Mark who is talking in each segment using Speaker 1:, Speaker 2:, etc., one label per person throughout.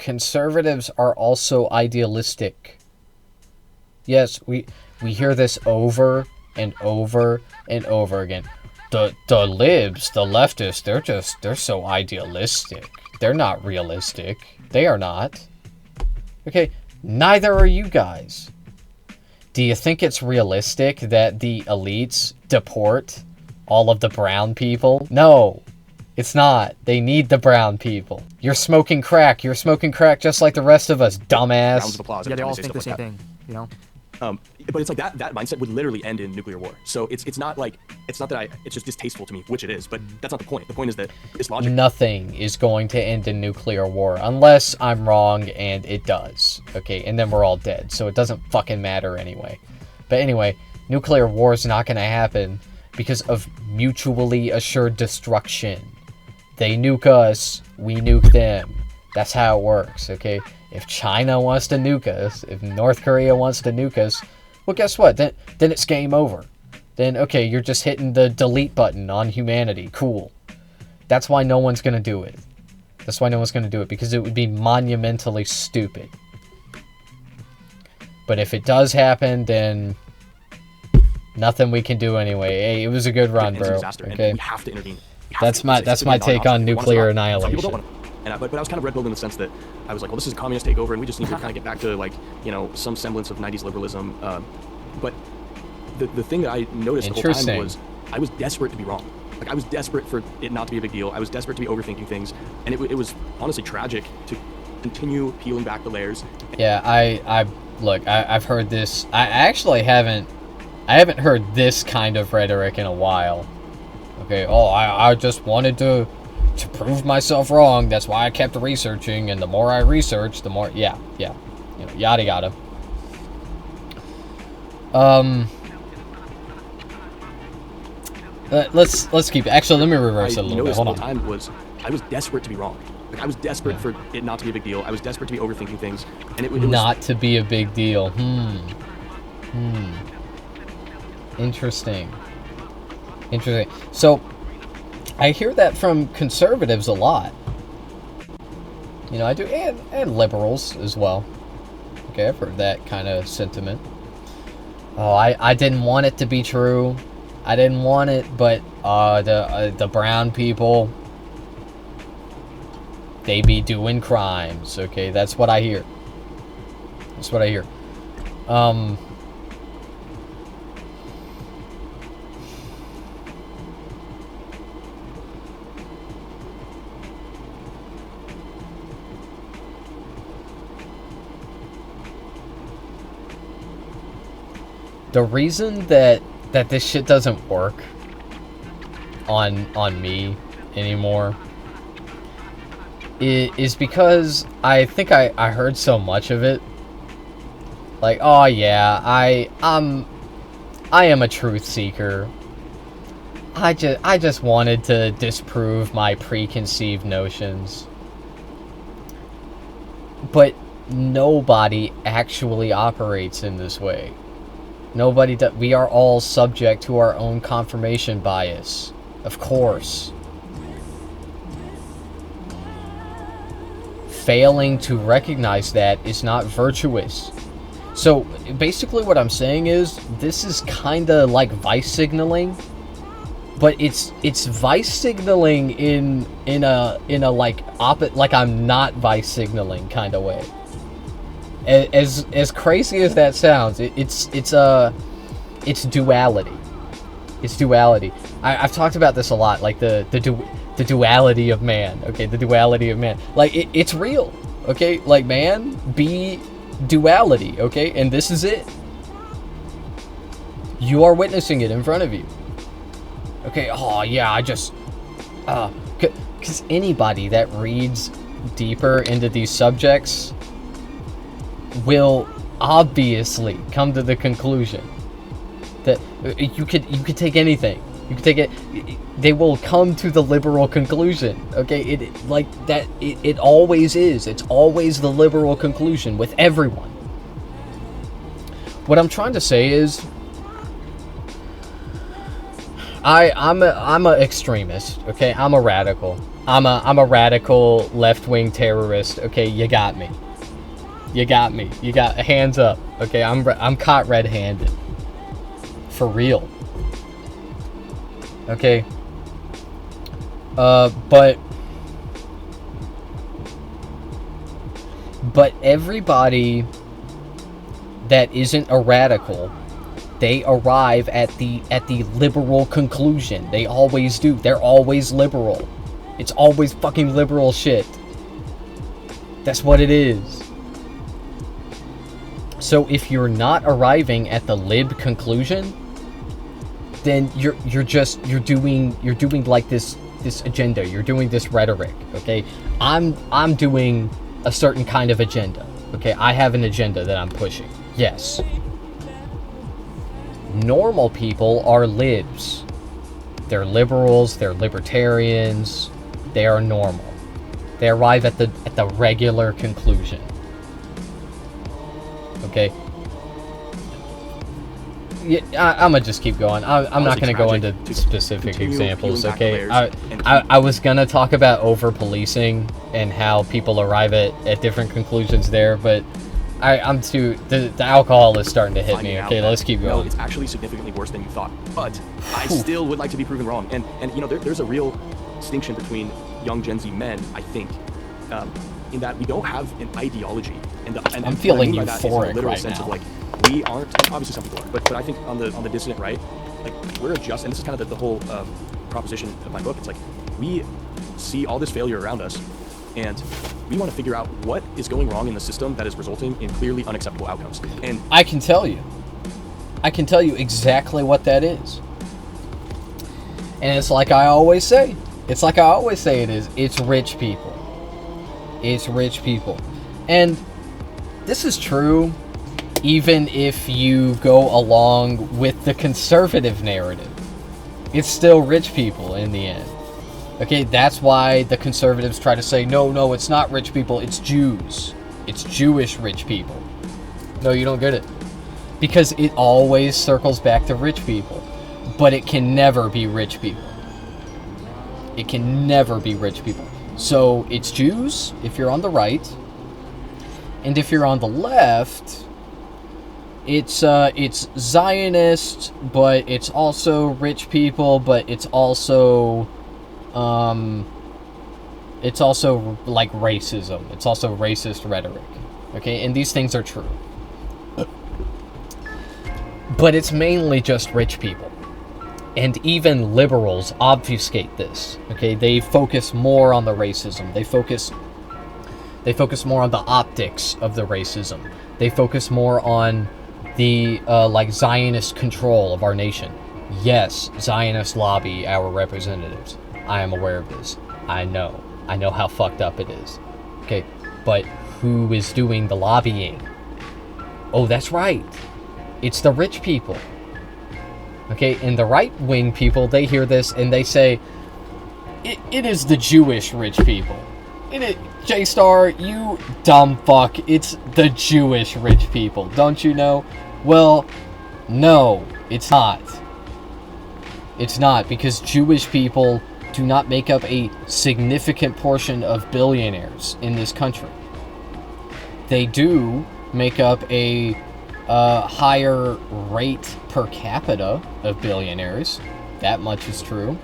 Speaker 1: conservatives are also idealistic. Yes, we hear this over and over and over again. The libs, the leftists, they're so idealistic. They're not realistic. They are not. Okay, neither are you guys. Do you think it's realistic that the elites deport all of the brown people? No, it's not. They need the brown people. You're smoking crack. You're smoking crack just like the rest of us, dumbass.
Speaker 2: Rounds of applause.
Speaker 3: Yeah, they all think the same thing, you know?
Speaker 2: But it's like that mindset would literally end in nuclear war. So it's not that it's just distasteful to me, which it is, but that's not the point. The point is that this logic.
Speaker 1: Nothing is going to end in nuclear war unless I'm wrong and it does. Okay, and then we're all dead. So it doesn't fucking matter anyway. But anyway, nuclear war is not going to happen because of mutually assured destruction. They nuke us, we nuke them. That's how it works, okay? If China wants to nuke us, if North Korea wants to nuke us, well, guess what? Then it's game over. Then, okay, you're just hitting the delete button on humanity. Cool. That's why no one's going to do it. That's why no one's going to do it, because it would be monumentally stupid. But if it does happen, then nothing we can do anyway. Hey, it was a good run, bro. Okay.
Speaker 2: We have to intervene.
Speaker 1: That's my take on nuclear annihilation.
Speaker 2: But I was kind of red pilled in the sense that I was like, well, this is a communist takeover, and we just need to kind of get back to, like, you know, some semblance of 90s liberalism. But the thing that I noticed the whole time was I was desperate to be wrong. Like, I was desperate for it not to be a big deal. I was desperate to be overthinking things, and it was honestly tragic to continue peeling back the layers.
Speaker 1: Yeah, I've heard this. I actually haven't heard this kind of rhetoric in a while. Okay, I just wanted to prove myself wrong. That's why I kept researching, and the more I researched, the more you know, yada yada. Let's keep. Actually, let me reverse it a little bit. Hold on.
Speaker 2: Time was I was desperate to be wrong. Like, I was desperate for it not to be a big deal. I was desperate to be overthinking things, and it was
Speaker 1: not to be a big deal. Interesting. So, I hear that from conservatives a lot. You know, I do, and liberals as well. Okay, I've heard that kind of sentiment. Oh, I didn't want it to be true. I didn't want it, but the brown people, they be doing crimes. Okay, that's what I hear. That's what I hear. The reason that this shit doesn't work on me anymore is because I think I heard so much of it. Like, oh yeah, I am a truth seeker. I just wanted to disprove my preconceived notions. But nobody actually operates in this way. Nobody does. We are all subject to our own confirmation bias. Of course. Failing to recognize that is not virtuous. So, basically what I'm saying is, this is kinda like vice signaling, but it's vice signaling in a like I'm not vice signaling kind of way. As crazy as that sounds, it's duality. It's duality. I've talked about this a lot, like the duality of man. Okay, the duality of man. Like it's real. Okay, like man be duality. Okay, and this is it. You are witnessing it in front of you. Okay. Oh yeah, I just because anybody that reads deeper into these subjects will obviously come to the conclusion that you could take anything. You could take it. They will come to the liberal conclusion. Okay, it always is. It's always the liberal conclusion with everyone. What I'm trying to say is, I'm a extremist. Okay, I'm a radical. I'm a radical left-wing terrorist. Okay, you got me. You got me. You got hands up. Okay, I'm caught red-handed. For real. Okay. But everybody that isn't a radical, they arrive at the liberal conclusion. They always do. They're always liberal. It's always fucking liberal shit. That's what it is. So if you're not arriving at the lib conclusion, then you're doing like this agenda. You're doing this rhetoric, okay? I'm doing a certain kind of agenda. Okay, I have an agenda that I'm pushing. Yes. Normal people are libs. They're liberals, they're libertarians, they are normal. They arrive at the regular conclusion. Okay? Yeah, I'm gonna just keep going. I'm not gonna go into specific examples, okay? I was gonna talk about over-policing and how people arrive at different conclusions there, but I'm too... The alcohol is starting to hit me, okay? Let's keep going.
Speaker 2: No, it's actually significantly worse than you thought, but I still would like to be proven wrong. And you know, there's a real distinction between young Gen Z men, I think, in that we don't have an ideology. And
Speaker 1: I'm feeling
Speaker 2: what I mean by that is
Speaker 1: euphoric
Speaker 2: a literal
Speaker 1: right
Speaker 2: sense
Speaker 1: now.
Speaker 2: of like, we aren't, obviously some people are, but I think on the dissident right, like we're just, and this is kind of the whole proposition of my book. It's like we see all this failure around us, and we want to figure out what is going wrong in the system that is resulting in clearly unacceptable outcomes. And
Speaker 1: I can tell you exactly what that is. And it's like I always say. It is. It's rich people. It's rich people. And this is true even if you go along with the conservative narrative. It's still rich people in the end. Okay, that's why the conservatives try to say, no, it's not rich people, it's Jews. It's Jewish rich people. No, you don't get it. Because it always circles back to rich people. But it can never be rich people. It can never be rich people. So, it's Jews, if you're on the right. And if you're on the left, it's Zionist, but it's also rich people, but it's also like racism. It's also racist rhetoric. Okay, and these things are true. But it's mainly just rich people. And even liberals obfuscate this. Okay, they focus more on the racism. They focus more on the optics of the racism. They focus more on the like Zionist control of our nation. Yes, Zionists lobby our representatives. I am aware of this. I know how fucked up it is. Okay, but who is doing the lobbying? Oh, that's right. It's the rich people. Okay, and the right-wing people, they hear this and they say, it is the Jewish rich people. J-Star, you dumb fuck, it's the Jewish rich people, don't you know? Well, no, it's not. It's not, because Jewish people do not make up a significant portion of billionaires in this country. They do make up a higher rate per capita of billionaires. That much is true.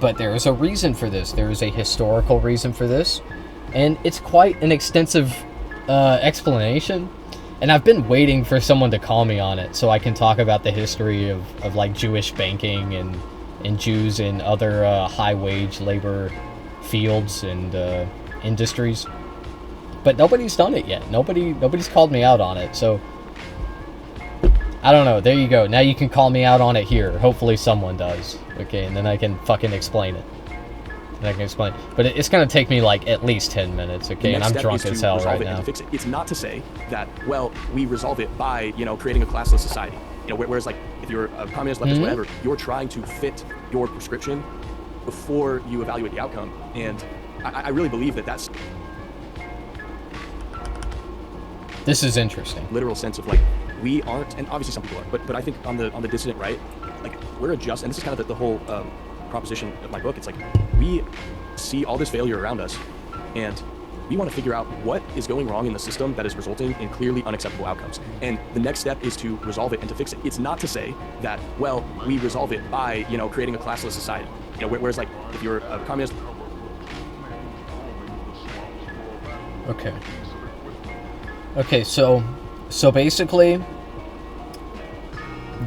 Speaker 1: But there is a reason for this. There is a historical reason for this. And it's quite an extensive explanation. And I've been waiting for someone to call me on it so I can talk about the history of like Jewish banking and Jews in other high-wage labor fields and industries. But nobody's done it yet. Nobody's called me out on it, so I don't know. There you go. Now you can call me out on it here. Hopefully someone does. Okay, and then I can fucking explain it. But it's gonna take me like at least 10 minutes, okay? And I'm drunk as hell right now.
Speaker 2: Fix it. It's not to say that, well, we resolve it by, creating a classless society. Whereas like if you're a communist, leftist, whatever, you're trying to fit your prescription before you evaluate the outcome. And I really believe that that's
Speaker 1: this is interesting.
Speaker 2: Literal sense of like we aren't, and obviously some people are, but I think on the dissident right, like we're a just, and this is kind of the whole proposition of my book. It's like we see all this failure around us, and we want to figure out what is going wrong in the system that is resulting in clearly unacceptable outcomes. And the next step is to resolve it and to fix it. It's not to say that, well, we resolve it by, creating a classless society. Whereas like if you're a communist.
Speaker 1: Okay, so basically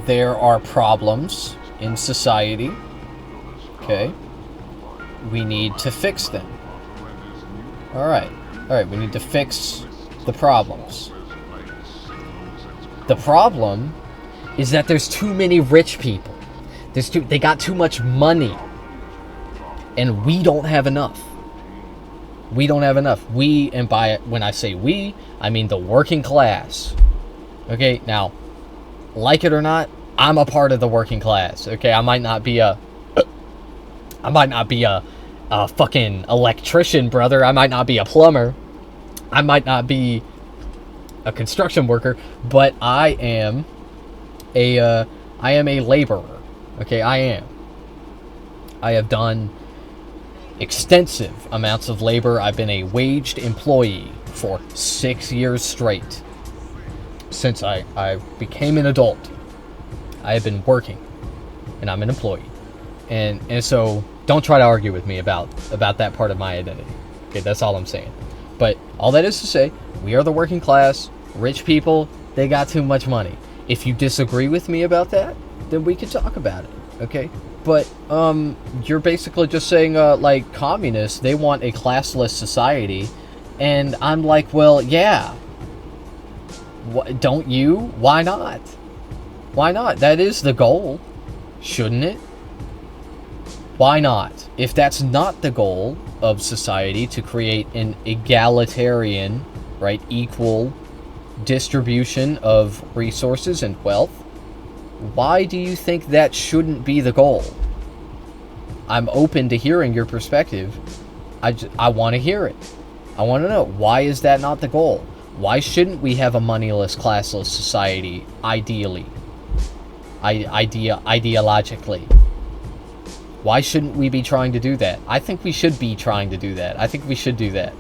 Speaker 1: there are problems in society. Okay. We need to fix them. Alright, we need to fix the problems. The problem is that there's too many rich people. They got too much money. And we don't have enough. We don't have enough. When I say we, I mean the working class. Okay, now, like it or not, I'm a part of the working class. Okay, I might not be a fucking electrician, brother. I might not be a plumber. I might not be a construction worker, but I am a laborer. Okay, I am. I have done extensive amounts of labor. I've been a waged employee for 6 years straight. Since I became an adult, I have been working, and I'm an employee. And so don't try to argue with me about that part of my identity. Okay, that's all I'm saying. But all that is to say, we are the working class. Rich people, they got too much money. If you disagree with me about that, then we can talk about it. Okay? But you're basically just saying like communists, they want a classless society, and I'm like, well, yeah. Don't you? Why not? Why not? That is the goal, shouldn't it? Why not? If that's not the goal of society, to create an egalitarian, right, equal distribution of resources and wealth, why do you think that shouldn't be the goal? I'm open to hearing your perspective. I want to hear it. I want to know, why is that not the goal? Why shouldn't we have a moneyless, classless society, ideally? Ideologically. Why shouldn't we be trying to do that? I think we should be trying to do that. I think we should do that.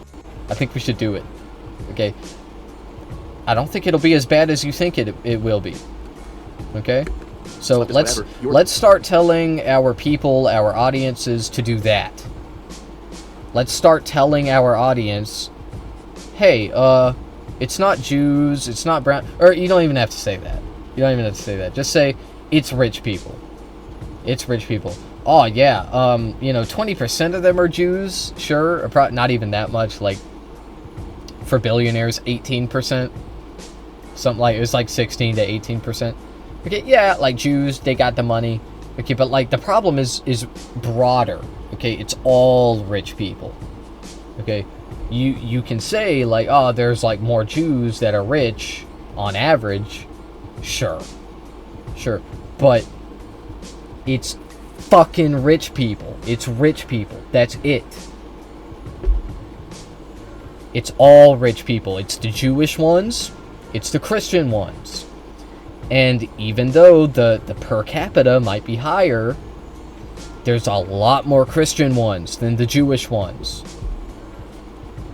Speaker 1: I think we should do it. Okay? I don't think it'll be as bad as you think it will be. Okay? So let's start telling our people, our audiences, to do that. Let's start telling our audience, hey, it's not Jews, it's not brown, or you don't even have to say that. You don't even have to say that. Just say, it's rich people. It's rich people. Oh, yeah, 20% of them are Jews, sure, not even that much, like, for billionaires, 18%, something like, it was like 16 to 18%. Okay, yeah, like, Jews, they got the money, okay, but, like, the problem is broader, okay, it's all rich people, okay, you can say, like, oh, there's, like, more Jews that are rich, on average, sure, but it's fucking rich people. It's rich people. That's it. It's all rich people. It's the Jewish ones. It's the Christian ones. And even though the per capita might be higher, there's a lot more Christian ones than the Jewish ones.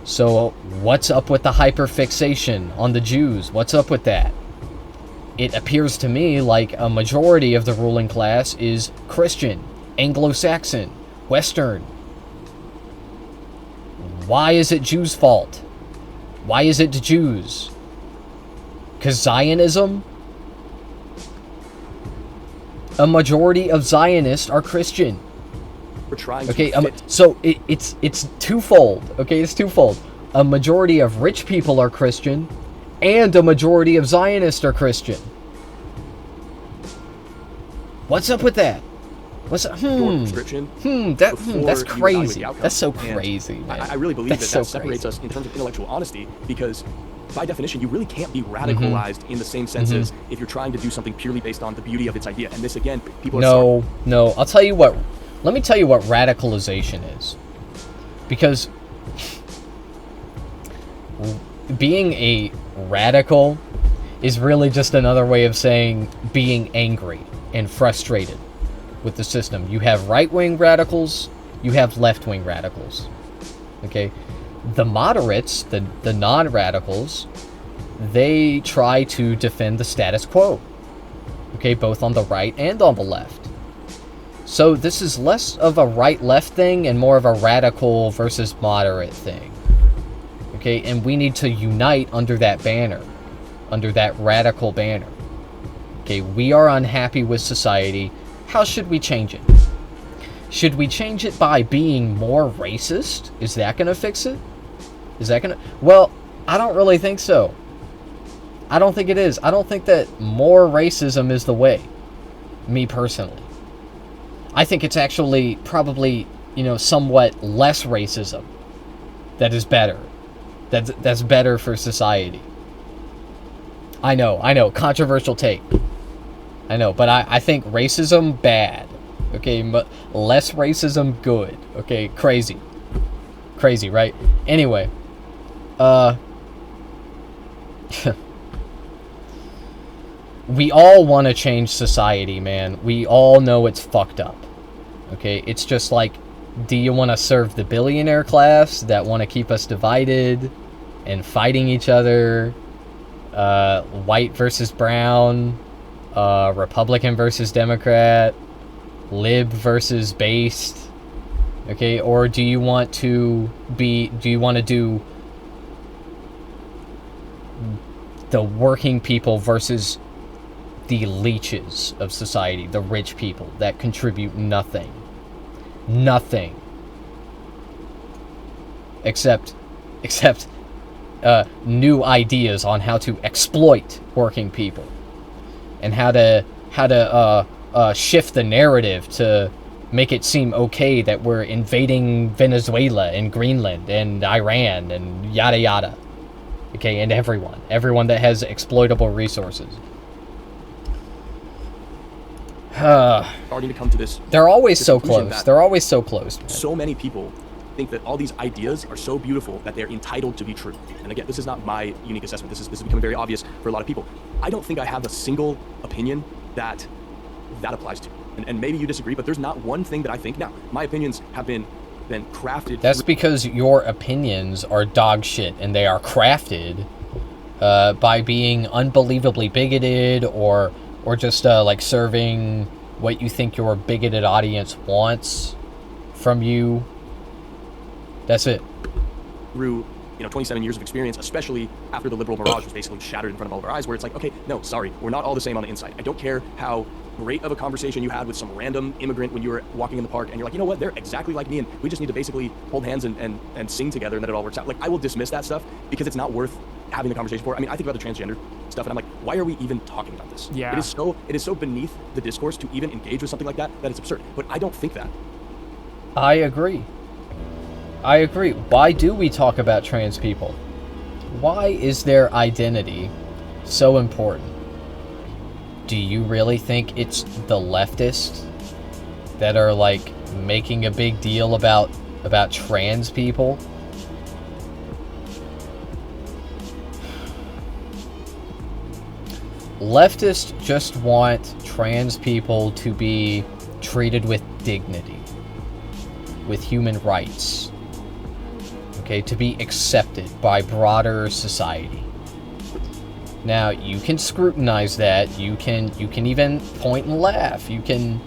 Speaker 1: So what's up with the hyperfixation on the Jews? What's up with that? It appears to me like a majority of the ruling class is Christian, Anglo-Saxon, Western. Why is it Jews' fault? Why is it the Jews? Because Zionism? A majority of Zionists are Christian.
Speaker 2: We're trying to
Speaker 1: fit. So it's twofold. Okay, it's twofold. A majority of rich people are Christian, and a majority of Zionists are Christian. What's up with that? What's up? That's crazy. That's so crazy, man.
Speaker 2: I really believe that separates us in terms of intellectual honesty, because by definition, you really can't be radicalized in the same sense as if you're trying to do something purely based on the beauty of its idea. And this, again, people are...
Speaker 1: No. I'll tell you what. Let me tell you what radicalization is. Because being a radical is really just another way of saying being angry and frustrated with the system. You have right-wing radicals you have left-wing radicals. Okay? The moderates, the non-radicals, they try to defend the status quo. Okay, both on the right and on the left. So this is less of a right-left thing and more of a radical versus moderate thing. Okay, and we need to unite under that banner, under that radical banner. Okay, we are unhappy with society. How should we change it? Should we change it by being more racist? Is that going to fix it? Is that going to... Well, I don't really think so. I don't think it is. I don't think that more racism is the way. Me personally. I think it's actually probably, somewhat less racism that is better. That's better for society. I know. Controversial take. I know, but I think racism, bad. Okay, but less racism, good. Okay, crazy. Crazy, right? Anyway. We all want to change society, man. We all know it's fucked up. Okay, it's just like, do you want to serve the billionaire class that want to keep us divided and fighting each other? White versus brown, Republican versus Democrat, lib versus based. Okay, or do you want to do the working people versus the leeches of society, the rich people that contribute nothing. Nothing. Except new ideas on how to exploit working people. And how to shift the narrative to make it seem okay that we're invading Venezuela and Greenland and Iran and yada yada. Okay, and everyone that has exploitable resources.
Speaker 2: Starting to come to this.
Speaker 1: They're always so close. They're always so close, man.
Speaker 2: So many people think that all these ideas are so beautiful that they're entitled to be true. And again, this is not my unique assessment. This is becoming very obvious for a lot of people. I don't think I have a single opinion that applies to. And maybe you disagree, but there's not one thing that I think. Now, my opinions have been crafted.
Speaker 1: That's because your opinions are dog shit, and they are crafted by being unbelievably bigoted or just like serving what you think your bigoted audience wants from you. That's it.
Speaker 2: Through 27 years of experience, especially after the liberal mirage was basically shattered in front of all of our eyes, where it's like, okay, no, sorry, we're not all the same on the inside. I don't care how great of a conversation you had with some random immigrant when you were walking in the park and you're like, you know what, they're exactly like me and we just need to basically hold hands and sing together and then it all works out. Like, I will dismiss that stuff because it's not worth having the conversation for. I mean, I think about the transgender stuff and I'm like, why are we even talking about this?
Speaker 3: Yeah.
Speaker 2: It is so beneath the discourse to even engage with something like that it's absurd. But I don't think that.
Speaker 1: I agree. Why do we talk about trans people? Why is their identity so important? Do you really think it's the leftists that are like making a big deal about trans people? Leftists just want trans people to be treated with dignity, with human rights. Okay, to be accepted by broader society. Now, you can scrutinize that. You can even point and laugh. You can,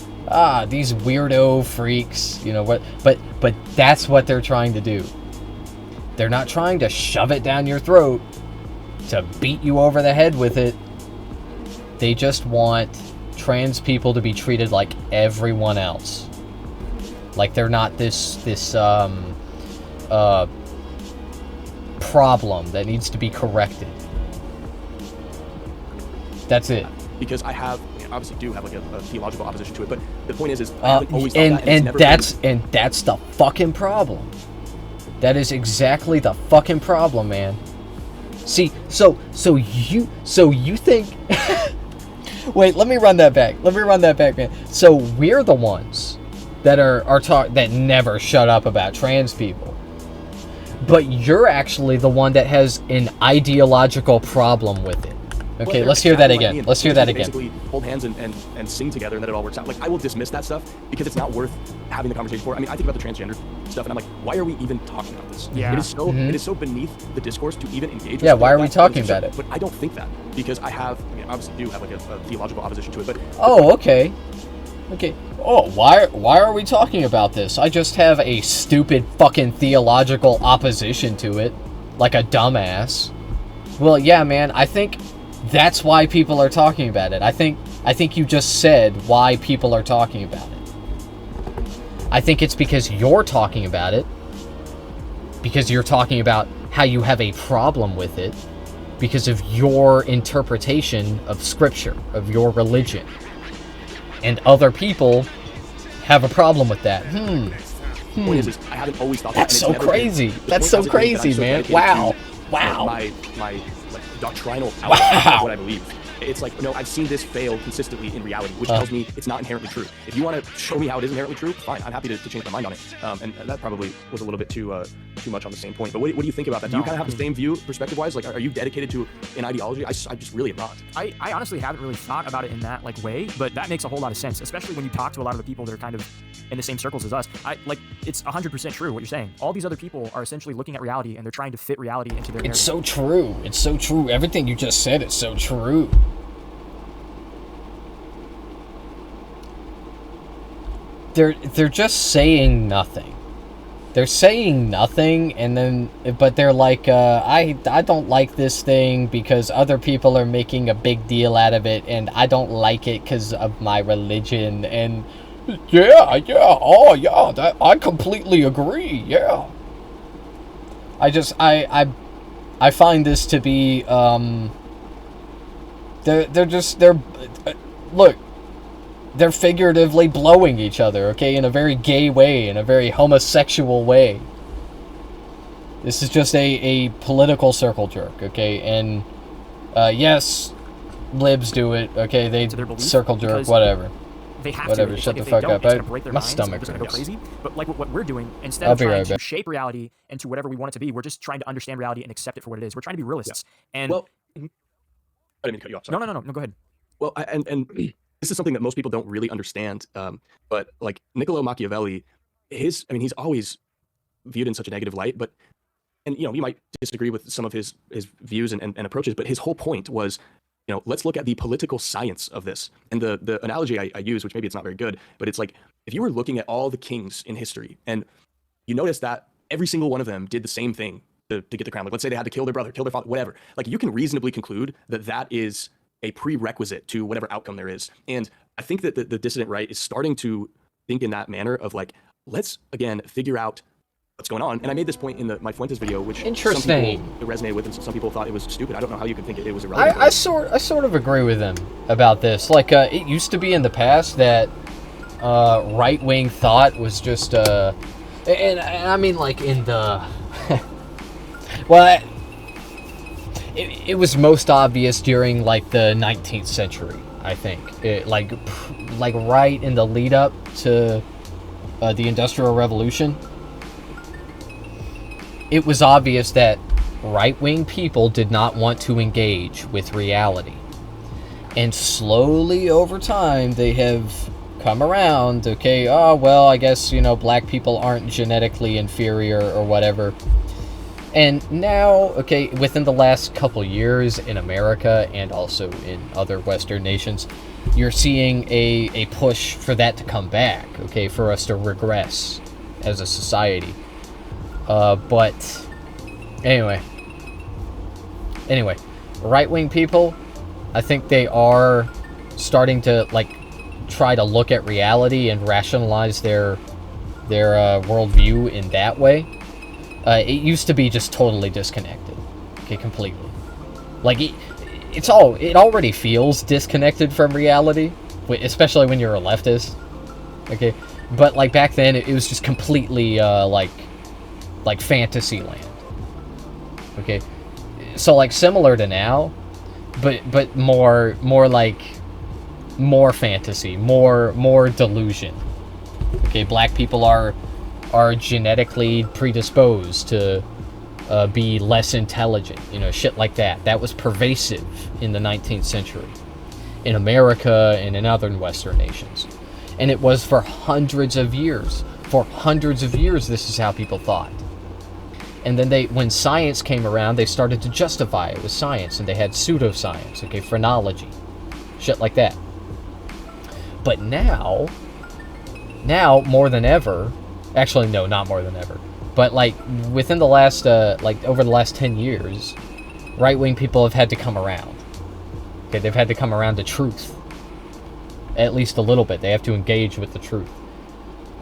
Speaker 1: these weirdo freaks, what? But that's what they're trying to do. They're not trying to shove it down your throat, to beat you over the head with it. They just want trans people to be treated like everyone else. Like they're not this problem that needs to be corrected. That's it.
Speaker 2: Because I obviously do have like a theological opposition to it, but the point is I haven't always thought that,
Speaker 1: and that's the fucking problem. That is exactly the fucking problem, man. See, so you think wait, let me run that back, man. So we're the ones that that never shut up about trans people. But you're actually the one that has an ideological problem with it. Okay, let's hear that again. Let's hear that again.
Speaker 2: Basically, hold hands and sing together, and then it all works out. Like, I will dismiss that stuff because it's not worth having the conversation for. I mean, I think about the transgender stuff, and I'm like, why are we even talking about this?
Speaker 3: Yeah.
Speaker 2: It is so beneath the discourse to even engage.
Speaker 1: Yeah, why are we talking about it?
Speaker 2: But I don't think that because I obviously do have like a theological opposition to it. But
Speaker 1: oh, okay. Okay. Oh, why are we talking about this? I just have a stupid fucking theological opposition to it, like a dumbass. Well, yeah, man, I think that's why people are talking about it. I think you just said why people are talking about it. I think it's because you're talking about it, because you're talking about how you have a problem with it, because of your interpretation of scripture, of your religion. And other people have a problem with that.
Speaker 2: Point is, I haven't always thought that.
Speaker 1: That's so crazy. That's so crazy, man. Wow. Wow.
Speaker 2: My like doctrinal outlook of what I believe. It's like, no, I've seen this fail consistently in reality, which tells me it's not inherently true. If you want to show me how it is inherently true, fine. I'm happy to change my mind on it. And that probably was a little bit too much on the same point. But what do you think about that? Do you kind of have the same view, perspective-wise? Like, are you dedicated to an ideology? I just really am not.
Speaker 3: I honestly haven't really thought about it in that way, but that makes a whole lot of sense, especially when you talk to a lot of the people that are kind of in the same circles as us. It's 100% true what you're saying. All these other people are essentially looking at reality and they're trying to fit reality into their narrative.
Speaker 1: It's so true. It's so true. Everything you just said is so true. They're just saying nothing. They're saying nothing, and then, but they're like, I don't like this thing because other people are making a big deal out of it, and I don't like it because of my religion, and I completely agree, yeah. I find this to be, look, they're figuratively blowing each other, okay, in a very gay way, in a very homosexual way. This is just a political circle jerk, okay, and, yes, libs do it, okay, they circle jerk, whatever.
Speaker 3: They have
Speaker 1: whatever,
Speaker 3: to.
Speaker 1: shut the
Speaker 3: if
Speaker 1: fuck
Speaker 3: they don't,
Speaker 1: up.
Speaker 3: it's gonna break their
Speaker 1: My
Speaker 3: minds,
Speaker 1: stomach
Speaker 3: it's gonna go
Speaker 1: hurts.
Speaker 3: crazy. But like what we're doing, instead of
Speaker 1: I'll be
Speaker 3: trying
Speaker 1: right
Speaker 3: to
Speaker 1: back.
Speaker 3: shape reality into whatever we want it to be, we're just trying to understand reality and accept it for what it is. We're trying to be realists.
Speaker 2: Yeah.
Speaker 3: And
Speaker 2: well, I didn't mean to cut you off. Sorry.
Speaker 3: No, go ahead.
Speaker 2: Well, and this is something that most people don't really understand. But like Niccolo Machiavelli, he's always viewed in such a negative light. But you might disagree with some of his views and approaches. But his whole point was, let's look at the political science of this. And the analogy I use, which maybe it's not very good, but it's like if you were looking at all the kings in history and you notice that every single one of them did the same thing to get the crown. Like, let's say they had to kill their brother, kill their father, whatever. Like, you can reasonably conclude that is a prerequisite to whatever outcome there is. And I think that the dissident right is starting to think in that manner of like, let's again figure out what's going on. And I made this point in my Fuentes video, which some people resonated with and some people thought it was stupid. I don't know how you can think it was irrelevant.
Speaker 1: I sort of agree with them about this. Like, it used to be in the past that right-wing thought was just and I mean, like, in the well, it was most obvious during like the 19th century, I think. Like right in the lead up to the Industrial Revolution. It was obvious that right-wing people did not want to engage with reality. And slowly over time, they have come around, okay, oh, well, I guess, black people aren't genetically inferior or whatever. And now, okay, within the last couple years in America and also in other Western nations, you're seeing a push for that to come back, okay, for us to regress as a society. But anyway, right-wing people, I think they are starting to try to look at reality and rationalize their worldview in that way. It used to be just totally disconnected, okay, completely. Like it already feels disconnected from reality, especially when you're a leftist, okay. But like back then, it was just completely like fantasy land, okay. So like similar to now, but more like more fantasy, more delusion. Okay, black people are genetically predisposed to be less intelligent, shit like that. That was pervasive in the 19th century, in America and in other Western nations. And it was for hundreds of years. For hundreds of years, this is how people thought. And then when science came around, they started to justify it with science, and they had pseudoscience, phrenology, shit like that. But now more than ever, actually no, not more than ever, but within the last, over the last 10 years, right-wing people have had to come around. They've had to come around to truth. At least a little bit. They have to engage with the truth.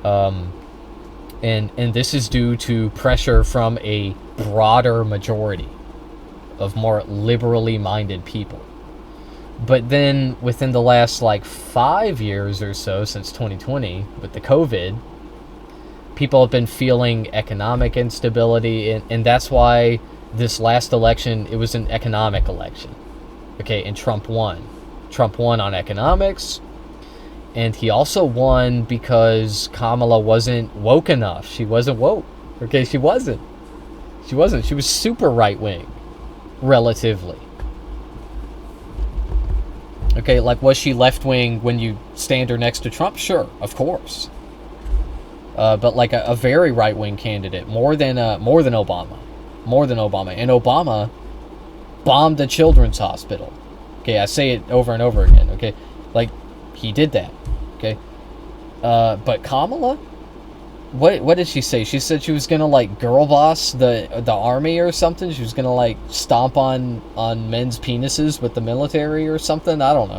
Speaker 1: And this is due to pressure from a broader majority of more liberally minded people. But then within the last 5 years or so, since 2020, with the COVID, people have been feeling economic instability, and that's why this last election, it was an economic election. And Trump won. Trump won on economics, and he also won because Kamala wasn't woke enough. She wasn't woke. She wasn't. She was super right-wing, relatively. Was she left-wing when you stand her next to Trump? Sure, of course. But a very right-wing candidate, more than Obama. And Obama bombed a children's hospital. I say it over and over again. He did that. But Kamala, what did she say? She said she was gonna girl boss the army or something. She was gonna stomp on men's penises with the military or something. I don't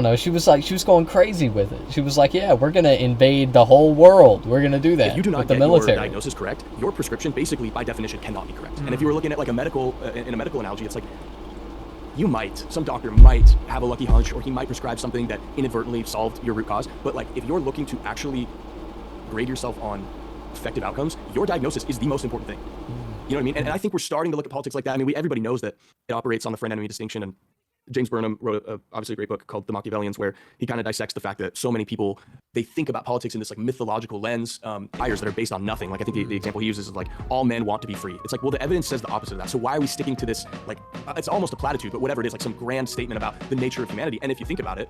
Speaker 1: know. She was going crazy with it. She was yeah, we're gonna invade the whole world. We're gonna do that.
Speaker 2: If you do not
Speaker 1: with the
Speaker 2: get
Speaker 1: military.
Speaker 2: Your diagnosis correct, your prescription basically by definition cannot be correct. And if you were looking at a medical in a medical analogy, it's some doctor might have a lucky hunch, or he might prescribe something that inadvertently solved your root cause. But if you're looking to actually grade yourself on effective outcomes, your diagnosis is the most important thing. You know what I mean? And I think we're starting to look at politics like that. I mean, everybody knows that it operates on the friend-enemy distinction, and James Burnham wrote obviously a great book called The Machiavellians, where he kind of dissects the fact that so many people, they think about politics in this mythological lens, desires that are based on nothing. I think the example he uses is all men want to be free. It's well, the evidence says the opposite of that. So why are we sticking to this, it's almost a platitude, but whatever it is, some grand statement about the nature of humanity. And if you think about it,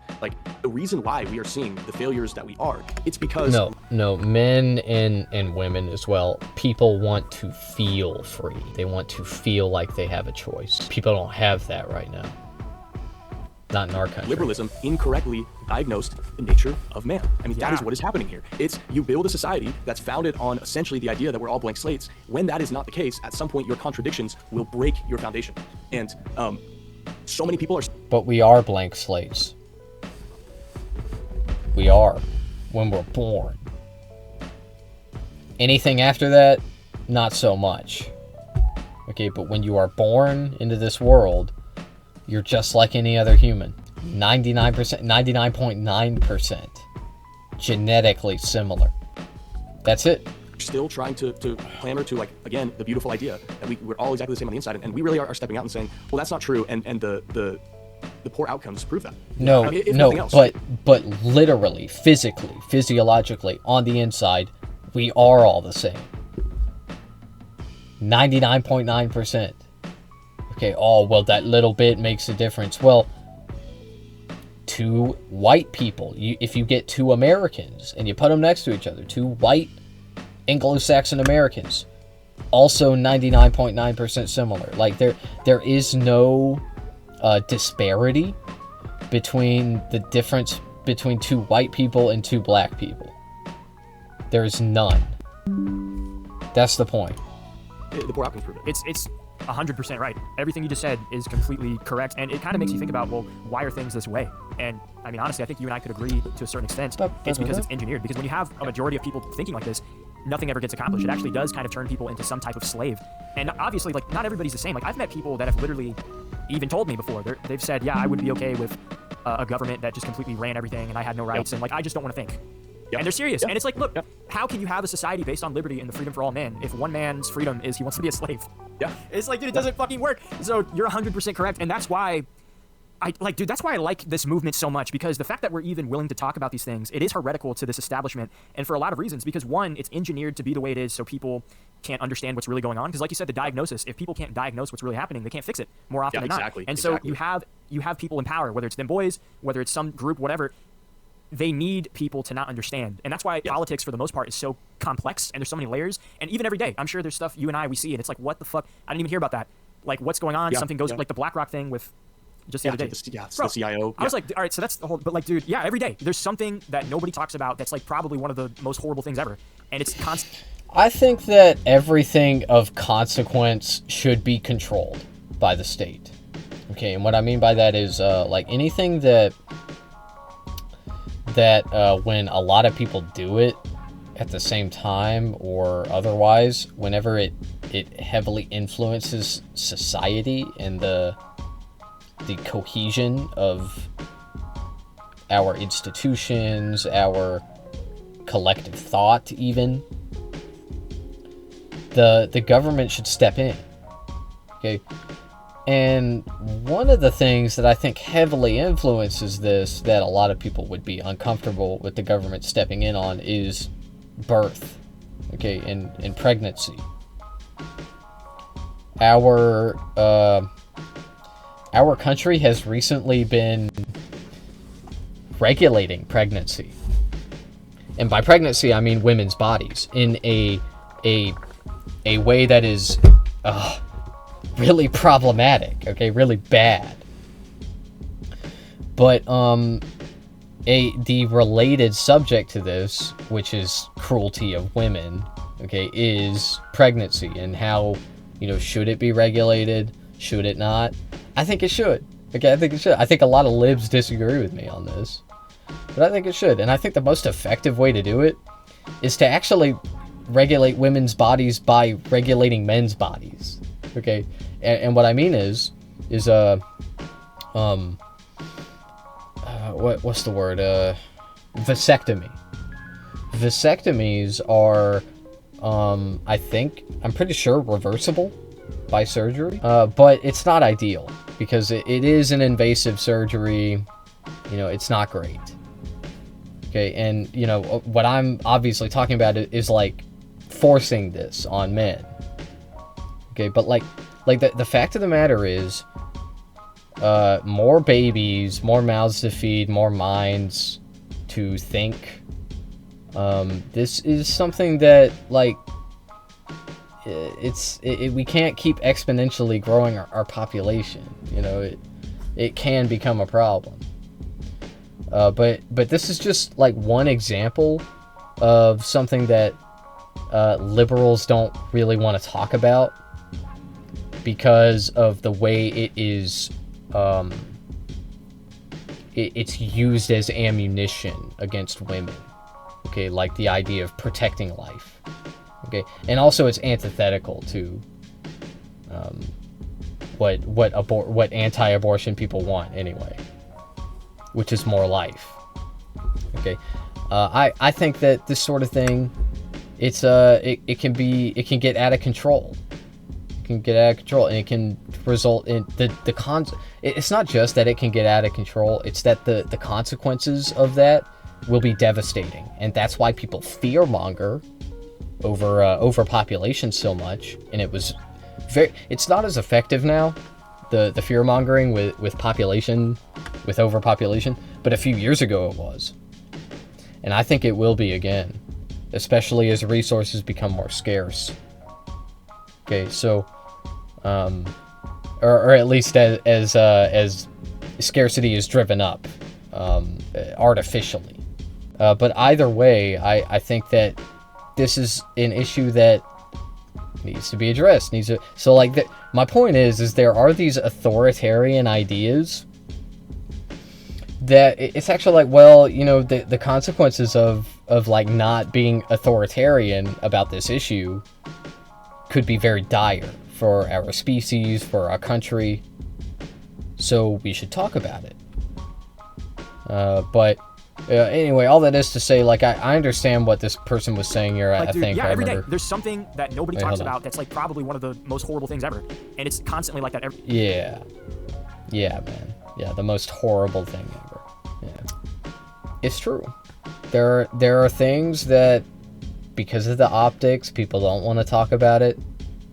Speaker 2: the reason why we are seeing the failures that we are, it's because...
Speaker 1: No, men and women as well, people want to feel free. They want to feel like they have a choice. People don't have that right now. Not in our country.
Speaker 2: Liberalism incorrectly diagnosed the nature of man. I mean, that is what is happening here. It's you build a society that's founded on essentially the idea that we're all blank slates. When that is not the case, at some point your contradictions will break your foundation. And so many people are...
Speaker 1: But we are blank slates. We are. When we're born. Anything after that, not so much. But when you are born into this world, you're just like any other human. 99%, 99.9% genetically similar. That's it.
Speaker 2: Still trying to clamor to, again, the beautiful idea that we're all exactly the same on the inside. And we really are stepping out and saying, well, that's not true. And the poor outcomes prove that.
Speaker 1: No, but literally, physically, physiologically, on the inside, we are all the same. 99.9%. Well, that little bit makes a difference. Well, two white people, if you get two Americans and you put them next to each other, two white Anglo-Saxon Americans, also 99.9% similar. There is no disparity between the difference between two white people and two black people. There's none. That's the point.
Speaker 2: The poor outcomes prove it.
Speaker 3: It's 100% right. Everything you just said is completely correct, and it kind of makes you think about, well, why are things this way? And I mean, honestly, I think you and I could agree to a certain extent. It's because it's engineered. Because when you have a majority of people thinking like this, nothing ever gets accomplished. It actually does kind of turn people into some type of slave. And obviously, not everybody's the same. I've met people that have literally even told me before. They've said, yeah, I would be okay with a government that just completely ran everything and I had no rights, and I just don't want to think. Yep. And they're serious. Yep. And it's look, how can you have a society based on liberty and the freedom for all men if one man's freedom is he wants to be a slave?
Speaker 2: Yeah.
Speaker 3: It's dude, it doesn't fucking work. So you're 100% correct. And that's why Dude, that's why I like this movement so much, because the fact that we're even willing to talk about these things, it is heretical to this establishment, and for a lot of reasons. Because one, it's engineered to be the way it is, so people can't understand what's really going on. Because, like you said, the diagnosis. If people can't diagnose what's really happening, they can't fix it more often than not. And so you have people in power, whether it's them boys, whether it's some group, whatever. They need people to not understand, and that's why politics, for the most part, is so complex, and there's so many layers. And even every day, I'm sure there's stuff you and we see, and it's like, what the fuck? I didn't even hear about that. Like, what's going on? Something goes like the BlackRock thing with. Just the other day.
Speaker 2: The CIO.
Speaker 3: I was like, all right, so that's the whole, but like, dude, yeah, every day there's something that nobody talks about that's like probably one of the most horrible things ever. And it's constant.
Speaker 1: I think that everything of consequence should be controlled by the state. Okay, and what I mean by that is like anything that when a lot of people do it at the same time or otherwise, whenever it heavily influences society and the cohesion of our institutions, our collective thought, even, the government should step in. Okay? And one of the things that I think heavily influences this, that a lot of people would be uncomfortable with the government stepping in on, is birth. Okay, and pregnancy. Our country has recently been regulating pregnancy. And by pregnancy, I mean women's bodies in a way that is really problematic, okay, really bad. But the related subject to this, which is cruelty of women, okay, is pregnancy, and how, should it be regulated? Should it not? I think it should. Okay, I think it should. I think a lot of libs disagree with me on this, but I think it should. And I think the most effective way to do it is to actually regulate women's bodies by regulating men's bodies. Okay, and what I mean is what's the word? Vasectomy. Vasectomies are, I'm pretty sure, reversible by surgery, but it's not ideal because it is an invasive surgery. It's not great. Okay, and what I'm obviously talking about is like forcing this on men. Okay, but like the fact of the matter is, more babies, more mouths to feed, more minds to think. This is something that, like, we can't keep exponentially growing our population. It can become a problem. But this is just like one example of something that liberals don't really want to talk about because of the way it is. It's used as ammunition against women. Okay, like the idea of protecting life. Okay, and also it's antithetical to what anti-abortion people want anyway, which is more life. Okay, I think that this sort of thing, it can get out of control. It can get out of control, and it can result in it's not just that it can get out of control, it's that the consequences of that will be devastating, and that's why people fearmonger over overpopulation so much. And it's not as effective now, the fear-mongering with population, with overpopulation, but a few years ago it was. And I think it will be again, especially as resources become more scarce. Okay, so, or at least as scarcity is driven up artificially. But either way, I think that this is an issue that needs to be addressed. My point is there are these authoritarian ideas that it's actually like, well, the consequences of like not being authoritarian about this issue could be very dire for our species, for our country. So we should talk about it. But anyway, all that is to say, like, I understand what this person was saying here.
Speaker 3: Like,
Speaker 1: I
Speaker 3: dude,
Speaker 1: think
Speaker 3: yeah,
Speaker 1: I
Speaker 3: every day
Speaker 1: remember.
Speaker 3: there's something that nobody talks about that's like probably one of the most horrible things ever, and it's constantly like that.
Speaker 1: Yeah, man. Yeah, the most horrible thing ever. Yeah. It's true. There are things that, because of the optics, people don't want to talk about it,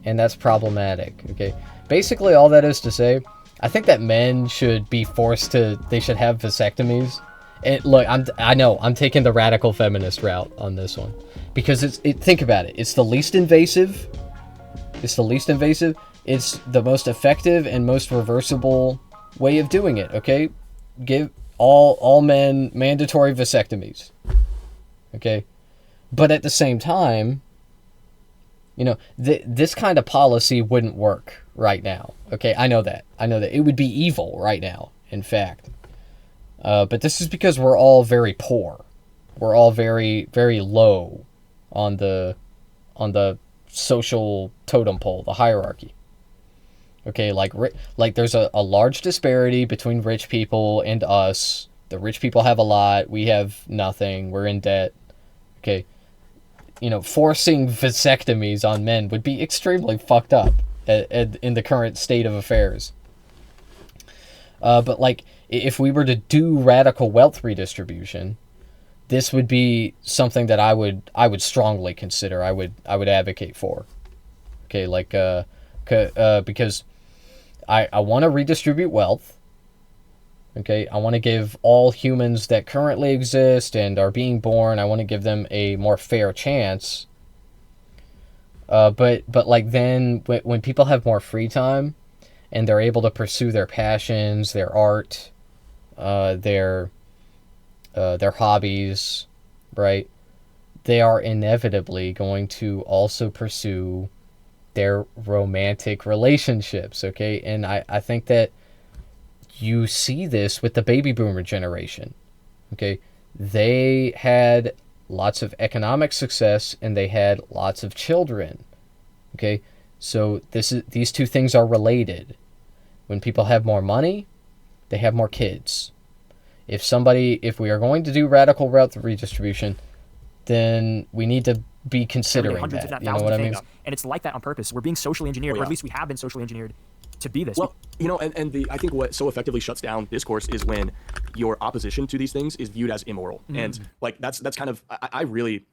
Speaker 1: and that's problematic, okay? Basically, all that is to say, I think that men should be forced to, they should have vasectomies. And look, I know, I'm taking the radical feminist route on this one. Because think about it, it's the least invasive. It's the least invasive. It's the most effective and most reversible way of doing it, okay? Give all men mandatory vasectomies. Okay? But at the same time, you know, this kind of policy wouldn't work right now. Okay, I know that. It would be evil right now, in fact. But this is because we're all very poor. We're all very, very low on the social totem pole, the hierarchy. Okay, like there's a large disparity between rich people and us. The rich people have a lot. We have nothing. We're in debt. Okay. You know, forcing vasectomies on men would be extremely fucked up in the current state of affairs. But like, if we were to do radical wealth redistribution, this would be something that I would strongly consider. I would advocate for. Okay, like because I want to redistribute wealth. Okay, I want to give all humans that currently exist and are being born, I want to give them a more fair chance. But like then when people have more free time and they're able to pursue their passions, their art, their hobbies, right? They are inevitably going to also pursue their romantic relationships, okay? And I think that you see this with the baby boomer generation, okay? They had lots of economic success and they had lots of children, okay? So these two things are related. When people have more money, they have more kids. If we are going to do radical wealth redistribution, then we need to be considering that. You know what I mean?
Speaker 3: And it's like that on purpose. We're being socially engineered, or at least we have been socially engineered to be this.
Speaker 2: Well, you know, I think what so effectively shuts down discourse is when your opposition to these things is viewed as immoral. And like that's kind of I really,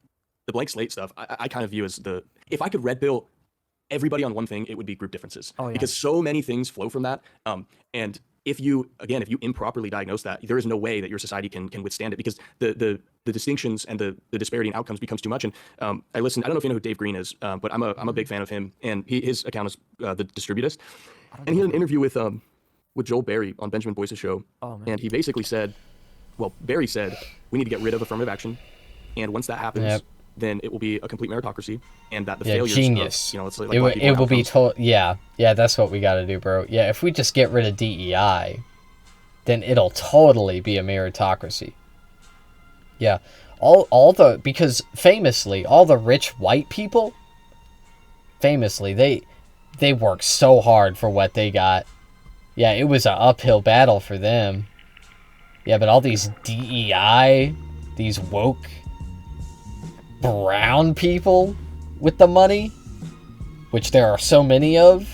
Speaker 2: the blank slate stuff I kind of view as if I could red pill everybody on one thing, it would be group differences.
Speaker 3: Oh, yeah.
Speaker 2: Because so many things flow from that. And if you improperly diagnose that, there is no way that your society can withstand it, because the distinctions and the disparity in outcomes becomes too much. And I don't know if you know who Dave Green is, but I'm a big fan of him, and his account is The Distributist. And he had an interview with Joel Berry on Benjamin Boyce's show.
Speaker 3: Oh, man.
Speaker 2: And he basically said, Barry said, we need to get rid of affirmative action, and once that happens, then it will be a complete meritocracy, and that the failures
Speaker 1: genius.
Speaker 2: Of, it's like
Speaker 1: it will be yeah, that's what we got to do, bro. Yeah, if we just get rid of DEI, then it'll totally be a meritocracy. Yeah, because famously all the rich white people, they work so hard for what they got. Yeah, it was an uphill battle for them. Yeah, but all these DEI, these woke brown people with the money, which there are so many of,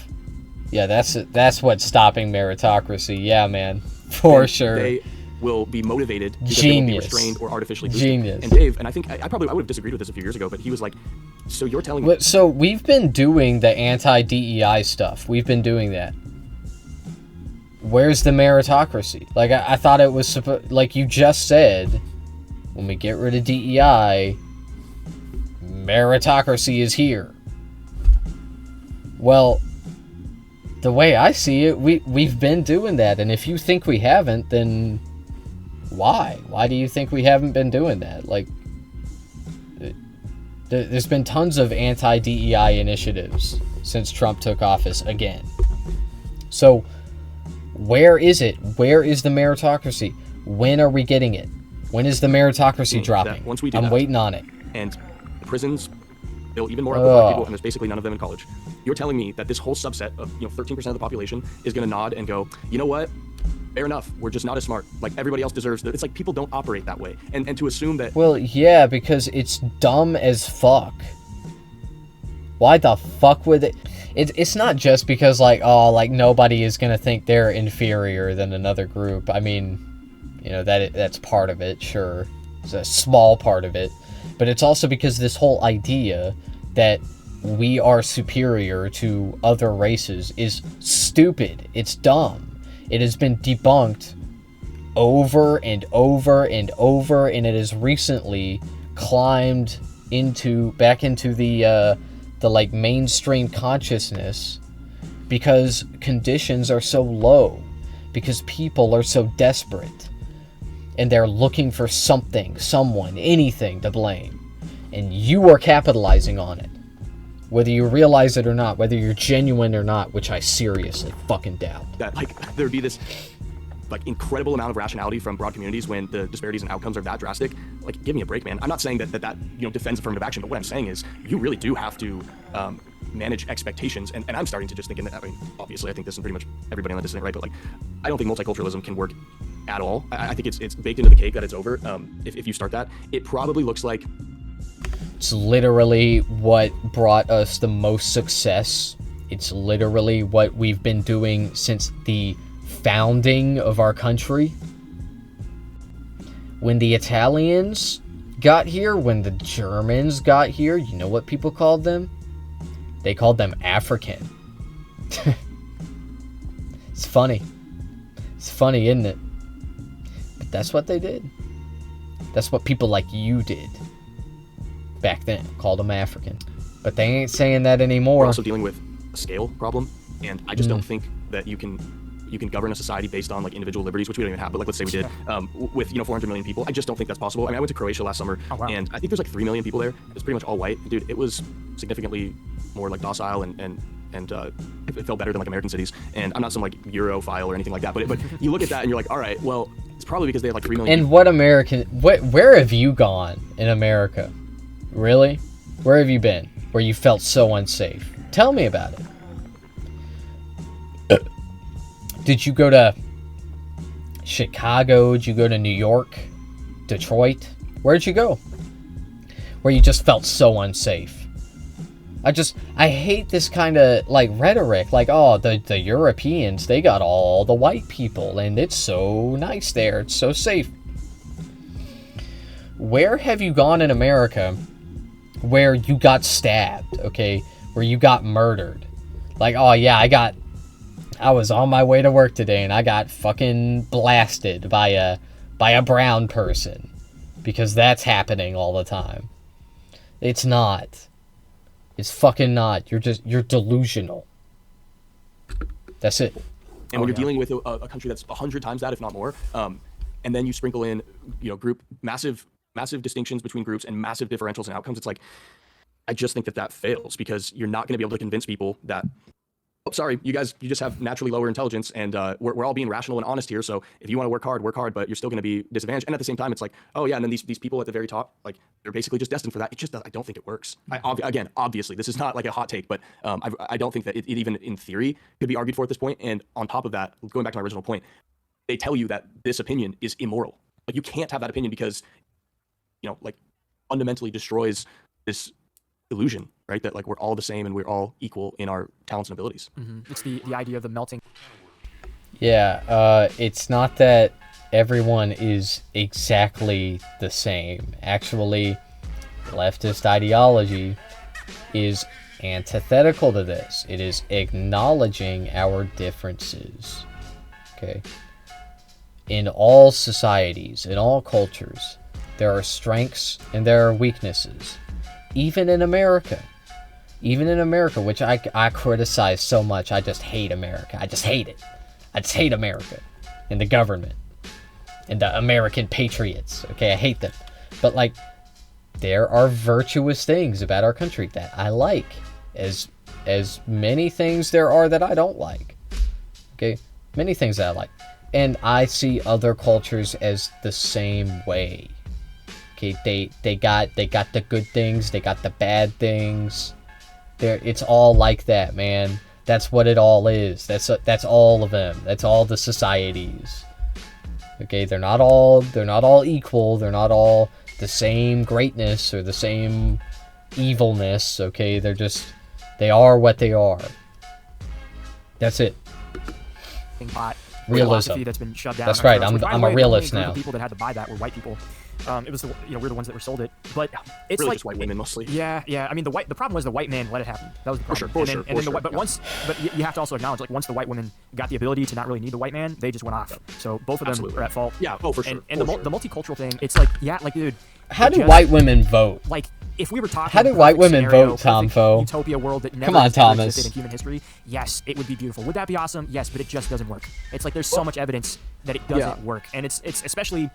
Speaker 1: yeah, that's what's stopping meritocracy. Yeah, man, for sure.
Speaker 2: They will be motivated because
Speaker 1: Genius.
Speaker 2: they won't be restrained or artificially boosted.
Speaker 1: Genius.
Speaker 2: And Dave, and I think I would have disagreed with this a few years ago, but he was like, so you're telling me...
Speaker 1: So we've been doing the anti-DEI stuff. We've been doing that. Where's the meritocracy? Like, I thought it was like you just said, when we get rid of DEI, meritocracy is here. Well, the way I see it, we've been doing that, and if you think we haven't, then why? Why do you think we haven't been doing that? Like, there's been tons of anti-DEI initiatives since Trump took office again. So, where is it? Where is the meritocracy? When are we getting it? When is the meritocracy dropping?
Speaker 2: Once we do
Speaker 1: I'm waiting on it.
Speaker 2: And the prisons fill even more up with black people, and there's basically none of them in college. You're telling me that this whole subset of 13% of the population is going to nod and go, you know what? Fair enough. We're just not as smart. Like, everybody else deserves that. It's like people don't operate that way. And to assume that...
Speaker 1: Well, yeah, because it's dumb as fuck. Why the fuck would it... It's not just because, like, oh, like, nobody is going to think they're inferior than another group. I mean, you know, that's part of it, sure. It's a small part of it. But it's also because this whole idea that we are superior to other races is stupid. It's dumb. It has been debunked over and over and over, and it has recently climbed back into the like mainstream consciousness because conditions are so low, because people are so desperate, and they're looking for something, someone, anything to blame, and you are capitalizing on it, whether you realize it or not, whether you're genuine or not, which I seriously fucking doubt.
Speaker 2: That, like, there'd be this like incredible amount of rationality from broad communities when the disparities in outcomes are that drastic. Like, give me a break, man. I'm not saying that you know, defends affirmative action, but what I'm saying is you really do have to manage expectations. And I'm starting to just think, I mean, obviously I think this is pretty much everybody on the dissident right, but like, I don't think multiculturalism can work at all. I think it's baked into the cake that it's over. If you start that, it probably looks like
Speaker 1: it's literally what brought us the most success. It's literally what we've been doing since the founding of our country. When the Italians got here, when the Germans got here, you know what people called them? They called them African. It's funny. It's funny, isn't it? But that's what they did. That's what people like you did back then, called them African. But they ain't saying that anymore.
Speaker 2: We're also dealing with a scale problem, and I just don't think that you can govern a society based on like individual liberties, which we don't even have, but like, let's say we did, with, you know, 400 million people. I just don't think that's possible. I mean, I went to Croatia last summer, and I think there's like 3 million people there. It's pretty much all white. Dude, it was significantly more like docile and it felt better than like American cities. And I'm not some like Europhile or anything like that, but you look at that and you're like, all right, well, it's probably because they have like 3 million
Speaker 1: And
Speaker 2: people.
Speaker 1: where have you gone in America? Really? Where have you been? Where you felt so unsafe? Tell me about it. Did you go to Chicago? Did you go to New York? Detroit? Where'd you go? Where you just felt so unsafe? I hate this kind of like rhetoric, like, oh, the Europeans, they got all the white people and it's so nice there, it's so safe. Where have you gone in America where you got stabbed, okay? Where you got murdered? Like, oh yeah, I was on my way to work today and I got fucking blasted by a brown person, because that's happening all the time. It's not. It's fucking not. You're delusional. That's it.
Speaker 2: And when you're dealing with a country that's 100 times that, if not more, and then you sprinkle in, you know, massive distinctions between groups and massive differentials in outcomes, it's like, I just think that fails, because you're not going to be able to convince people that, oh, sorry, you just have naturally lower intelligence, and we're all being rational and honest here, so if you want to work hard, but you're still going to be disadvantaged. And at the same time, it's like, oh yeah, and then these people at the very top, like, they're basically just destined for that. It just, I don't think it works. Again, obviously, this is not like a hot take, but I don't think that it even in theory could be argued for at this point. And on top of that, going back to my original point, they tell you that this opinion is immoral. Like, you can't have that opinion because, you know, like, fundamentally destroys this illusion, right? That like we're all the same and we're all equal in our talents and abilities.
Speaker 3: Mm-hmm. It's the idea of the melting.
Speaker 1: Yeah, it's not that everyone is exactly the same. Actually, leftist ideology is antithetical to this. It is acknowledging our differences. Okay? In all societies, in all cultures, there are strengths and there are weaknesses. Even in America, which I criticize so much. I just hate America. I just hate it. I just hate America and the government and the American patriots. Okay, I hate them. But like, there are virtuous things about our country that I like, as many things there are that I don't like. Okay, many things that I like, and I see other cultures as the same way. Okay, they got the good things, they got the bad things. It's all like that, man. That's what it all is. That's all of them. That's all the societies. Okay, they're not all equal. They're not all the same greatness or the same evilness. Okay, they are what they are. That's it.
Speaker 3: Pot
Speaker 1: Realism.
Speaker 3: philosophy that's been shoved down.
Speaker 1: That's right.
Speaker 3: Which, by
Speaker 1: I'm
Speaker 3: the
Speaker 1: a
Speaker 3: way,
Speaker 1: realist
Speaker 3: the only
Speaker 1: now.
Speaker 3: group of people that had to buy that were white people. It was we're the ones that were sold it, but it's
Speaker 2: really
Speaker 3: like
Speaker 2: just white women mostly.
Speaker 3: Yeah. I mean, the problem was the white man let it happen. That was the problem. But you have to also acknowledge, like, once the white women got the ability to not really need the white man, they just went off. So both of them are at fault.
Speaker 2: Yeah. Oh, for sure.
Speaker 3: And the multicultural thing, it's like, yeah, like, dude.
Speaker 1: How do white women vote?
Speaker 3: Like, if we were talking,
Speaker 1: how do white women vote, Tomfo?
Speaker 3: Utopia world that never
Speaker 1: Come on, Thomas.
Speaker 3: existed in human history. Yes, it would be beautiful. Would that be awesome? Yes, but it just doesn't work. It's like there's so much evidence that it doesn't work, and it's especially.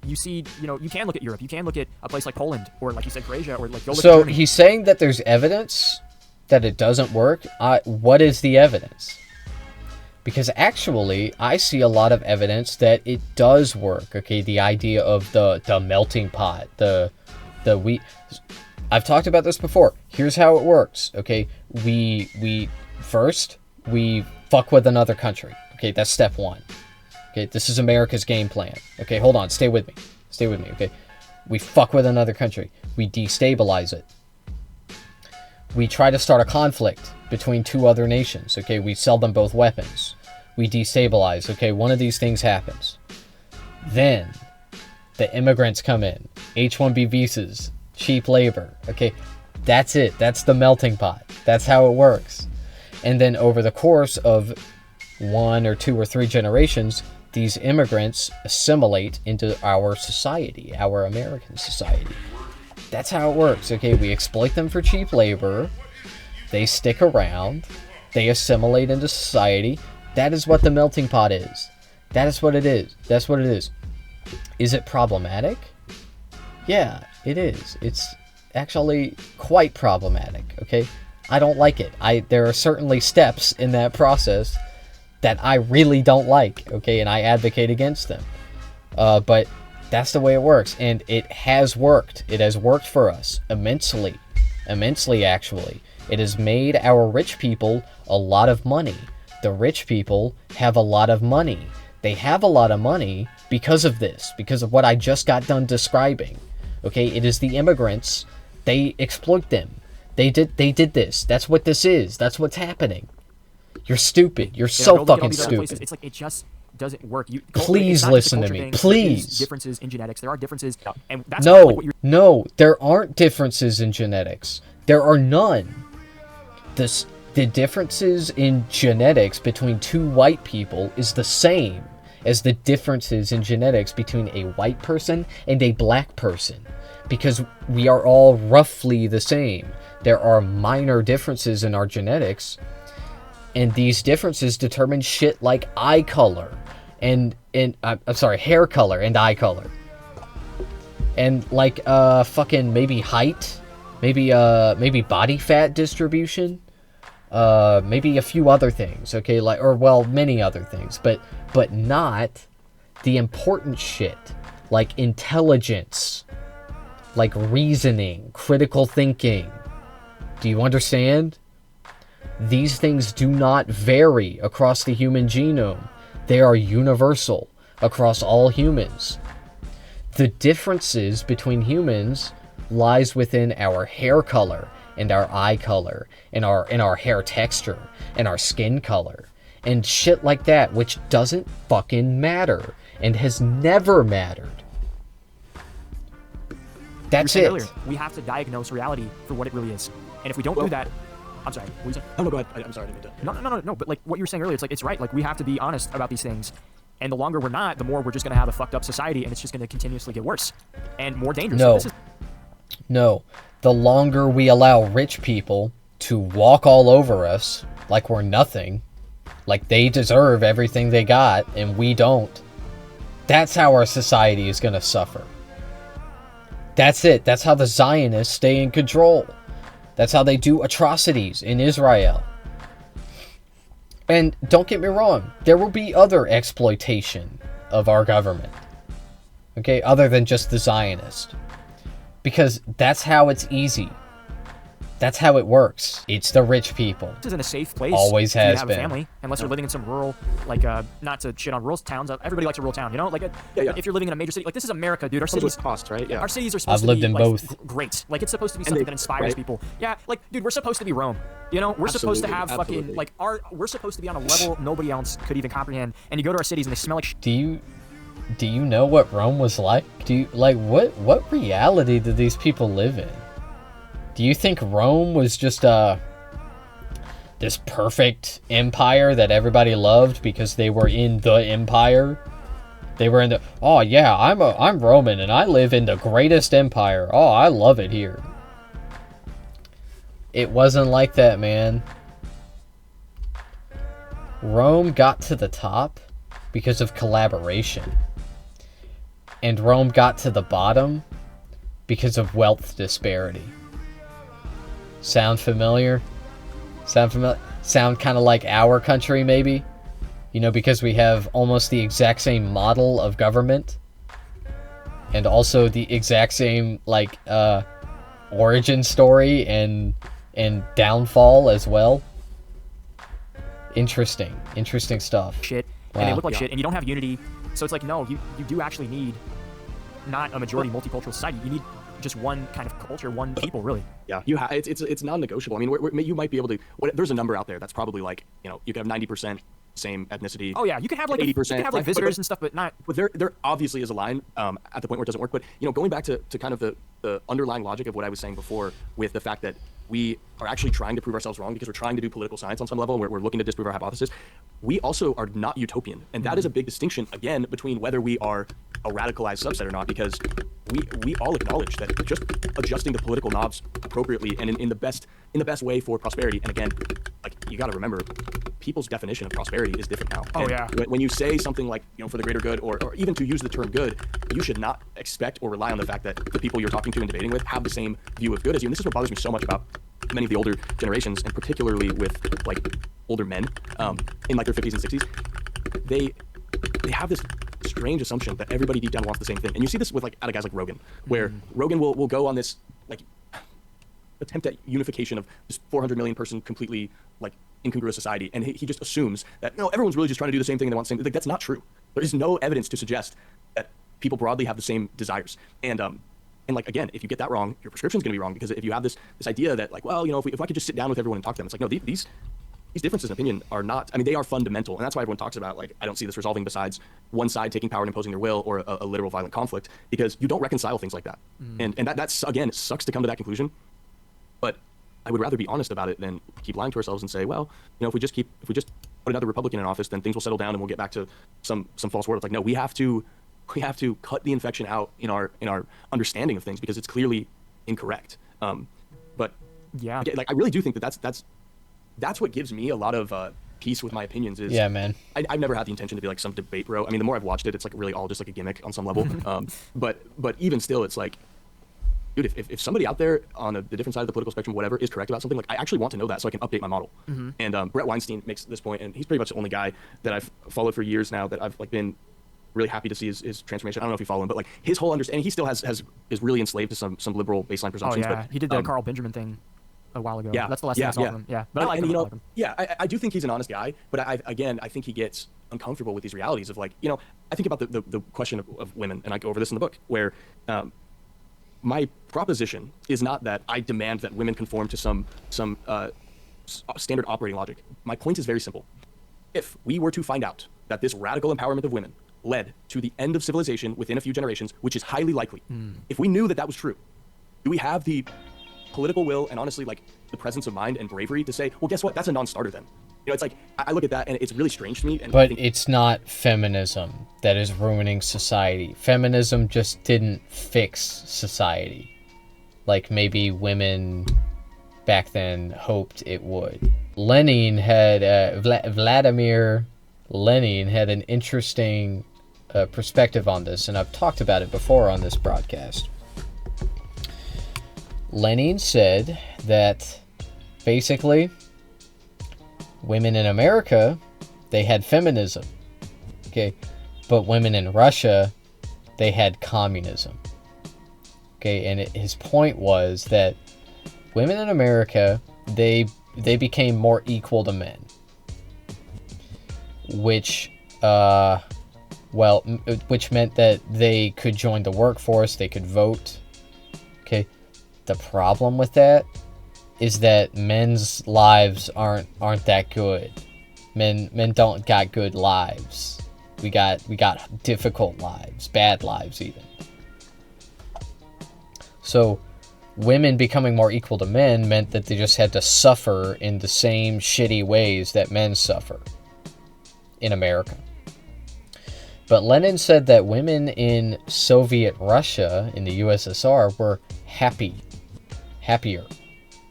Speaker 3: You see, you can look at Europe. You can look at a place like Poland, or like you said, Croatia, or like go look at Germany.
Speaker 1: He's saying that there's evidence that it doesn't work. What is the evidence? Because actually, I see a lot of evidence that it does work. Okay, the idea of the melting pot, the wheat. I've talked about this before. Here's how it works. Okay, we first fuck with another country. Okay, that's step one. Okay, this is America's game plan. Okay, hold on, stay with me, okay? We fuck with another country. We destabilize it. We try to start a conflict between two other nations. Okay, we sell them both weapons. We destabilize. Okay, one of these things happens. Then, the immigrants come in. H-1B visas, cheap labor. Okay, that's it. That's the melting pot. That's how it works. And then over the course of 1 or 2 or 3 generations, these immigrants assimilate into our society, our American society. That's how it works, okay? We exploit them for cheap labor. They stick around. They assimilate into society. That is what the melting pot is. That is what it is. That's what it is. Is it problematic? Yeah, it is. It's actually quite problematic, okay? I don't like it. There are certainly steps in that process that I really don't like, okay, and I advocate against them. But that's the way it works, and it has worked. It has worked for us immensely, actually. It has made our rich people a lot of money. The rich people have a lot of money. They have a lot of money because of this, because of what I just got done describing. Okay, it is the immigrants. They exploit them. They did this. That's what this is. That's what's happening. You're stupid. You're so fucking stupid.
Speaker 3: It's like it just doesn't work.
Speaker 1: Please listen to me. Please.
Speaker 3: Differences in genetics. There are differences, and that's
Speaker 1: no. There aren't differences in genetics. There are none. The differences in genetics between two white people is the same as the differences in genetics between a white person and a black person, because we are all roughly the same. There are minor differences in our genetics. And these differences determine shit like eye color hair color and eye color. And like fucking maybe height, maybe body fat distribution, maybe a few other things, okay? Many other things, but not the important shit like intelligence, like reasoning, critical thinking. Do you understand? These things do not vary across the human genome. They are universal across all humans. The differences between humans lies within our hair color and our eye color and our hair texture and our skin color and shit like that, which doesn't fucking matter and has never mattered. That's it.
Speaker 3: Earlier, we have to diagnose reality for what it really is. And if we don't do that, I'm sorry. What were you saying?
Speaker 2: Oh, no, go ahead. I'm sorry. I didn't mean to.
Speaker 3: No. But like what you were saying earlier, it's right. Like we have to be honest about these things. And the longer we're not, the more we're just going to have a fucked up society, and it's just going to continuously get worse and more dangerous.
Speaker 1: No. The longer we allow rich people to walk all over us like we're nothing, like they deserve everything they got and we don't, that's how our society is going to suffer. That's it. That's how the Zionists stay in control. That's how they do atrocities in Israel. And don't get me wrong, there will be other exploitation of our government. Okay, other than just the Zionist. Because that's how it's easy. That's how it works. It's the rich people.
Speaker 3: This isn't a safe place.
Speaker 1: Always
Speaker 3: for you to
Speaker 1: has
Speaker 3: have
Speaker 1: been.
Speaker 3: a family, unless you're living in some rural, like, not to shit on rural towns. Everybody likes a rural town, you know? Like, if you're living in a major city, like, this is America, dude. Our cities
Speaker 2: cost, right? Yeah.
Speaker 3: Our cities are supposed
Speaker 1: I've
Speaker 3: to
Speaker 1: lived
Speaker 3: be
Speaker 1: in
Speaker 3: like,
Speaker 1: both.
Speaker 3: Great. Like, it's supposed to be something that inspires people. Yeah, like, dude, we're supposed to be Rome. You know, we're supposed to have fucking like we're supposed to be on a level nobody else could even comprehend. And you go to our cities and they smell like.
Speaker 1: Do you know what Rome was like? What reality did these people live in? Do you think Rome was just this perfect empire that everybody loved because they were in the empire? They were in the, oh yeah, I'm Roman and I live in the greatest empire. Oh, I love it here. It wasn't like that, man. Rome got to the top because of collaboration. And Rome got to the bottom because of wealth disparity. Sound familiar? Sound kind of like our country, maybe? You know, because we have almost the exact same model of government. And also the exact same, like, origin story and downfall as well. Interesting stuff.
Speaker 3: Shit.
Speaker 1: Wow.
Speaker 3: And they look like shit, and you don't have unity. So it's like, no, you do actually need not a majority multicultural society. You need just one kind of culture, one people, really.
Speaker 2: Yeah, it's non-negotiable. I mean, you might be able to. There's a number out there that's probably like, you know, you can have 90% same ethnicity.
Speaker 3: Oh yeah, you can have like
Speaker 2: 80%,
Speaker 3: you can have like visitors and stuff, but not.
Speaker 2: But there obviously is a line at the point where it doesn't work. But you know, going back to kind of the underlying logic of what I was saying before, with the fact that we are actually trying to prove ourselves wrong because we're trying to do political science on some level, and we're looking to disprove our hypothesis. We also are not utopian, and that is a big distinction again between whether we are a radicalized subset or not, because we all acknowledge that just adjusting the political knobs appropriately and in the best way for prosperity. And again, like, you got to remember, people's definition of prosperity is different now.
Speaker 3: Oh,
Speaker 2: and
Speaker 3: yeah.
Speaker 2: When you say something like, you know, for the greater good, or even to use the term good, you should not expect or rely on the fact that the people you're talking to and debating with have the same view of good as you. And this is what bothers me so much about many of the older generations, and particularly with like older men in like their 50s and 60s. They have this strange assumption that everybody deep down wants the same thing. And you see this with like out of guys like Rogan, where Rogan will go on this like attempt at unification of this 400 million person completely like incongruous society, and he just assumes that no, everyone's really just trying to do the same thing and they want the same. Like, that's not true. There is no evidence to suggest that people broadly have the same desires. And like, again, if you get that wrong, your prescription's going to be wrong, because if you have this idea that like, well, you know, if I could just sit down with everyone and talk to them, it's like, no, these differences in opinion are not, I mean, they are fundamental, and that's why everyone talks about, like, I don't see this resolving besides one side taking power and imposing their will, or a literal violent conflict, because you don't reconcile things like that. And that's, again, it sucks to come to that conclusion, but I would rather be honest about it than keep lying to ourselves and say, well, you know, if we just put another Republican in office, then things will settle down and we'll get back to some false world. It's like, no, we have to cut the infection out in our understanding of things, because it's clearly incorrect. But
Speaker 3: yeah,
Speaker 2: like, I really do think that's what gives me a lot of peace with my opinions. Is,
Speaker 1: yeah, man.
Speaker 2: I've never had the intention to be like some debate bro. I mean, the more I've watched it, it's like really all just like a gimmick on some level. But even still, it's like, dude, if somebody out there on the different side of the political spectrum, whatever, is correct about something, like, I actually want to know that so I can update my model. And Brett Weinstein makes this point, and he's pretty much the only guy that I've followed for years now that I've like been really happy to see his transformation. I don't know if you follow him, but like his whole understanding, he still is really enslaved to some liberal baseline presumptions.
Speaker 3: Oh yeah,
Speaker 2: but
Speaker 3: he did the Carl Benjamin thing a while ago.
Speaker 2: Yeah,
Speaker 3: that's the last thing I saw of him. Yeah, but I like him.
Speaker 2: You
Speaker 3: I
Speaker 2: know,
Speaker 3: like him.
Speaker 2: yeah, I do think he's an honest guy, but I think he gets uncomfortable with these realities of, like, you know, I think about the question of women, and I go over this in the book, where my proposition is not that I demand that women conform to some standard operating logic. My point is very simple. If we were to find out that this radical empowerment of women led to the end of civilization within a few generations, which is highly likely, if we knew that was true, do we have the political will and, honestly, like, the presence of mind and bravery to say, well, guess what? That's a non-starter then. You know, it's like, I look at that and it's really strange to me. And
Speaker 1: but it's not feminism that is ruining society. Feminism just didn't fix society like maybe women back then hoped it would. Vladimir Lenin had an interesting perspective on this, and I've talked about it before on this broadcast. Lenin said that basically women in America, they had feminism, okay, but women in Russia, they had communism, okay, and his point was that women in America, they became more equal to men, which which meant that they could join the workforce, they could vote. Okay, the problem with that is that men's lives aren't that good. Men don't got good lives. We got difficult lives, bad lives even. So women becoming more equal to men meant that they just had to suffer in the same shitty ways that men suffer in America. But Lenin said that women in Soviet Russia, in the USSR, were happier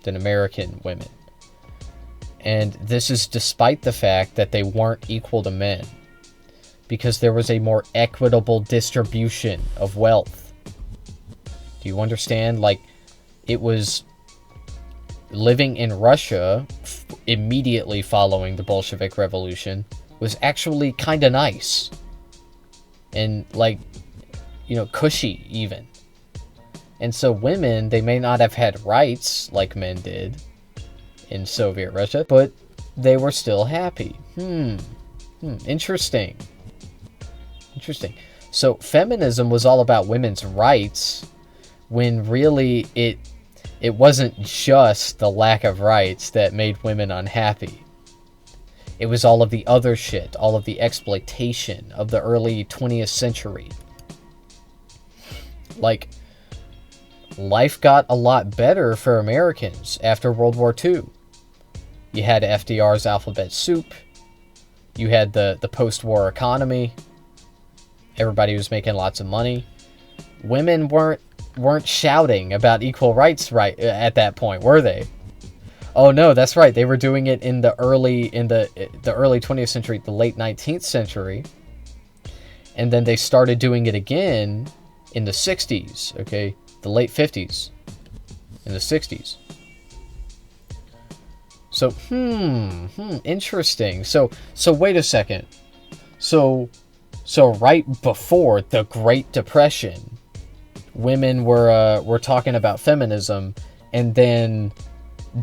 Speaker 1: than American women. And this is despite the fact that they weren't equal to men, because there was a more equitable distribution of wealth. Do you understand? Like, it was living in Russia immediately following the Bolshevik Revolution was actually kind of nice. And, like, you know, cushy even. And so women, they may not have had rights like men did in Soviet Russia, but they were still happy. Interesting. So feminism was all about women's rights, when really it wasn't just the lack of rights that made women unhappy. It was all of the other shit, all of the exploitation of the early 20th century. Like, life got a lot better for Americans after World War II. You had FDR's alphabet soup. You had the post-war economy. Everybody was making lots of money. Women weren't shouting about equal rights right at that point, were they? Oh no, that's right. They were doing it in the early 20th century, the late 19th century. And then they started doing it again in the 60s, okay? The late 50s and the 60s. So, interesting. So wait a second. So right before the Great Depression, women were talking about feminism, and then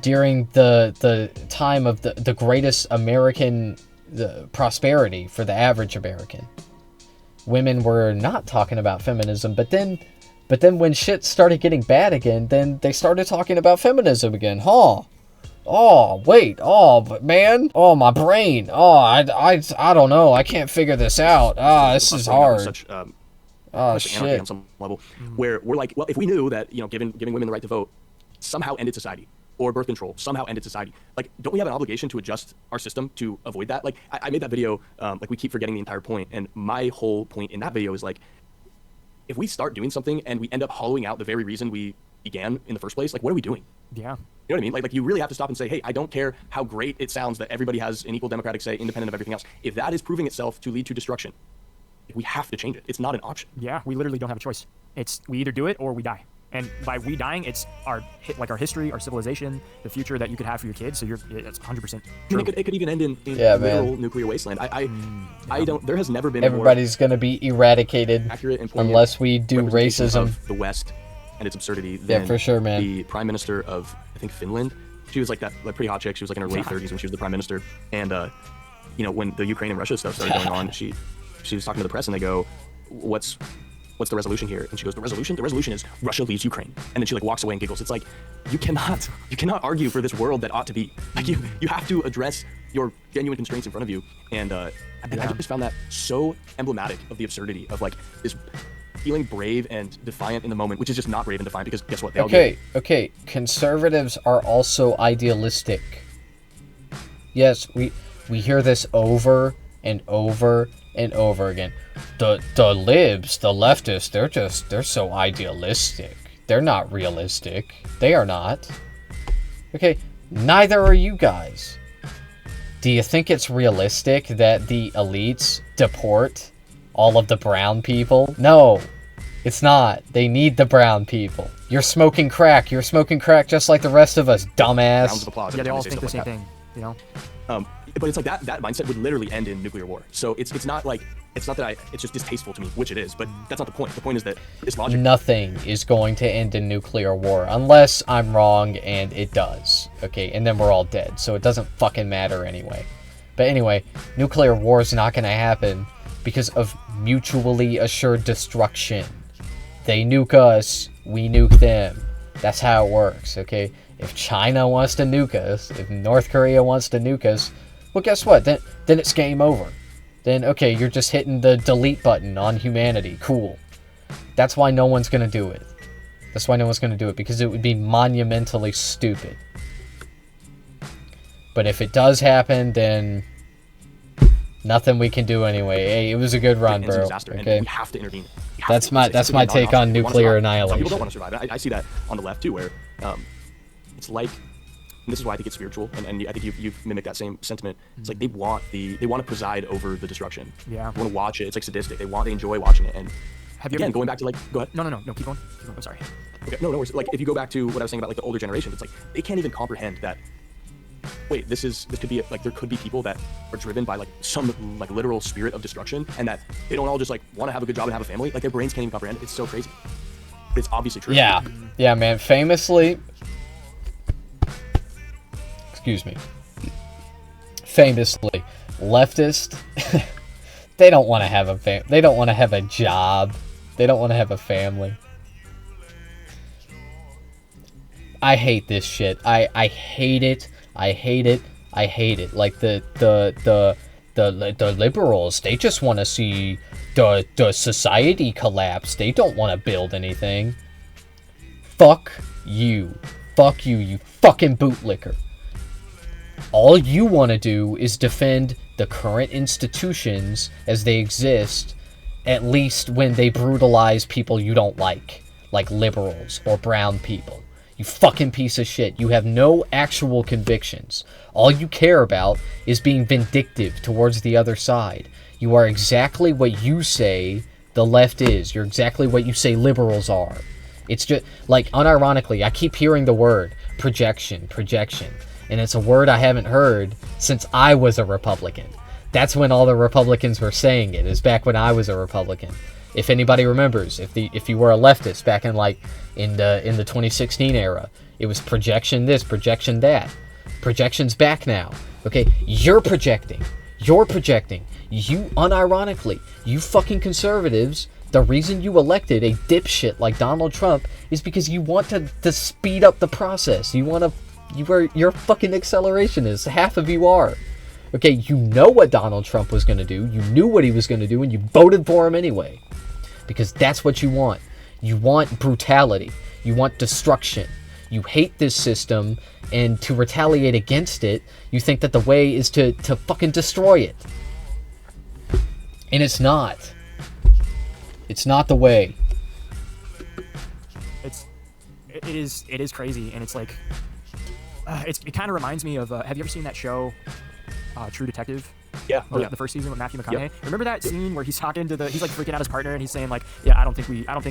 Speaker 1: during the time of the greatest American prosperity for the average American, women were not talking about feminism. But then when shit started getting bad again, then they started talking about feminism again. Oh, wait. Oh, but man. Oh, my brain. Oh, I don't know. I can't figure this out. This is hard.
Speaker 2: Such,
Speaker 1: shit.
Speaker 2: On some level, where we're like, well, if we knew that, you know, giving women the right to vote somehow ended society, or birth control somehow ended society, like, don't we have an obligation to adjust our system to avoid that? Like, I made that video, like, we keep forgetting the entire point, and my whole point in that video is, like, if we start doing something and we end up hollowing out the very reason we began in the first place, like, what are we doing?
Speaker 3: Yeah.
Speaker 2: You know what I mean? Like you really have to stop and say, hey, I don't care how great it sounds that everybody has an equal democratic say, independent of everything else. If that is proving itself to lead to destruction, we have to change it. It's not an option.
Speaker 3: Yeah, we literally don't have a choice. We either do it or we die. And by we dying, it's our history, our civilization, the future that you could have for your kids. So it's 100% true.
Speaker 2: It could even end in literal nuclear wasteland. I don't. There has never been.
Speaker 1: Everybody's going to be eradicated unless we do racism
Speaker 2: of the West and its absurdity.
Speaker 1: Yeah, for sure, man.
Speaker 2: The prime minister of, I think, Finland. She was like that, like, pretty hot chick. She was like in her late 30s when she was the prime minister. And you know, when the Ukraine and Russia stuff started going on, she was talking to the press, and they go, "What's the resolution here?" And she goes, "The resolution is Russia leaves Ukraine." And then she, like, walks away and giggles. It's like, you cannot argue for this world that ought to be. Like, you have to address your genuine constraints in front of you. And I just found that so emblematic of the absurdity of, like, this feeling brave and defiant in the moment, which is just not brave and defiant, because guess what? They all get it.
Speaker 1: Okay. Conservatives are also idealistic. Yes, we hear this over and over and over again. The libs, the leftists, they're so idealistic. They're not realistic. They are not. Okay, neither are you guys. Do you think it's realistic that the elites deport all of the brown people? No, it's not. They need the brown people. You're smoking crack. You're smoking crack just like the rest of us, dumbass.
Speaker 2: Rounds of applause.
Speaker 3: Yeah, they all think the same thing, you know?
Speaker 2: But it's like that mindset would literally end in nuclear war. So it's not like It's not that it's just distasteful to me, which it is, but that's not the point. The point is that this logic...
Speaker 1: Nothing is going to end in nuclear war, unless I'm wrong and it does, okay? And then we're all dead, so it doesn't fucking matter anyway. But anyway, nuclear war is not going to happen because of mutually assured destruction. They nuke us, we nuke them. That's how it works, okay? If China wants to nuke us, if North Korea wants to nuke us, well, guess what? Then it's game over. Then, okay, you're just hitting the delete button on humanity. Cool. That's why no one's going to do it. That's why no one's going to do it, because it would be monumentally stupid. But if it does happen, then nothing we can do anyway. Hey, it was a good run, bro. Okay?
Speaker 2: We have to intervene.
Speaker 1: That's my take on nuclear annihilation.
Speaker 2: Some people don't want to survive. I see that on the left, too, where it's like... And this is why I think it's spiritual, and I think you've mimicked that same sentiment. It's like they want to preside over the destruction.
Speaker 3: Yeah.
Speaker 2: They want to watch it. It's like sadistic. They enjoy watching it. And going back to go ahead.
Speaker 3: No, keep going. I'm sorry.
Speaker 2: Okay, no worries. Like if you go back to what I was saying about like the older generations, it's like they can't even comprehend that. Wait, this could be like there could be people that are driven by like some like literal spirit of destruction, and that they don't all just like want to have a good job and have a family. Like their brains can't even comprehend. It's so crazy. But it's obviously true.
Speaker 1: Yeah, man. Famously. Excuse me. Famously, leftist, they don't want to have they don't want to have a job. They don't want to have a family. I hate this shit. I hate it. I hate it. I hate it. Like the liberals, they just want to see the society collapse. They don't want to build anything. Fuck you. Fuck you, you fucking bootlicker. All you want to do is defend the current institutions as they exist, at least when they brutalize people you don't like liberals or brown people. You fucking piece of shit. You have no actual convictions. All you care about is being vindictive towards the other side. You are exactly what you say the left is. You're exactly what you say liberals are. It's just, like, unironically, I keep hearing the word projection. And it's a word I haven't heard since I was a Republican. That's when all the Republicans were saying it, is back when I was a Republican. If anybody remembers, if you were a leftist back in the 2016 era, it was projection this, projection that. Projection's back now. Okay, you're projecting. You unironically, you fucking conservatives, the reason you elected a dipshit like Donald Trump is because you want to speed up the process. You're fucking accelerationists. Half of you are. Okay, you know what Donald Trump was going to do. You knew what he was going to do, and you voted for him anyway. Because that's what you want. You want brutality. You want destruction. You hate this system, and to retaliate against it, you think that the way is to fucking destroy it. And it's not. It's not the way.
Speaker 3: It is crazy, and it's like... it kind of reminds me of, have you ever seen that show, True Detective?
Speaker 2: Yeah.
Speaker 3: The first season with Matthew McConaughey.
Speaker 2: Yep.
Speaker 3: Remember that scene where he's talking to he's like freaking out his partner, and he's saying like, yeah, I don't think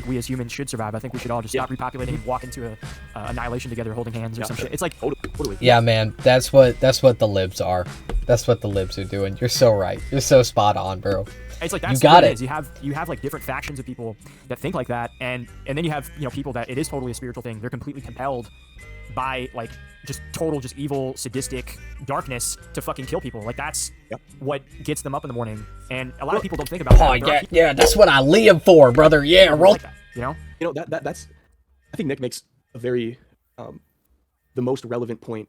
Speaker 3: we as humans should survive. I think we should all just stop repopulating and walk into a annihilation together, holding hands or some shit. It's like,
Speaker 2: totally.
Speaker 1: Yeah, man, that's what the libs are. That's what the libs are doing. You're so right. You're so spot on, bro.
Speaker 3: It's like that's
Speaker 1: you got
Speaker 3: what
Speaker 1: it.
Speaker 3: Is. You have like different factions of people that think like that, and then you have people that it is totally a spiritual thing. They're completely compelled by like just evil, sadistic darkness to fucking kill people. Like that's what gets them up in the morning, and a lot of people don't think about that.
Speaker 1: Yeah, that's what I live for, brother. Yeah, roll.
Speaker 3: Like that,
Speaker 2: that's. I think Nick makes a very the most relevant point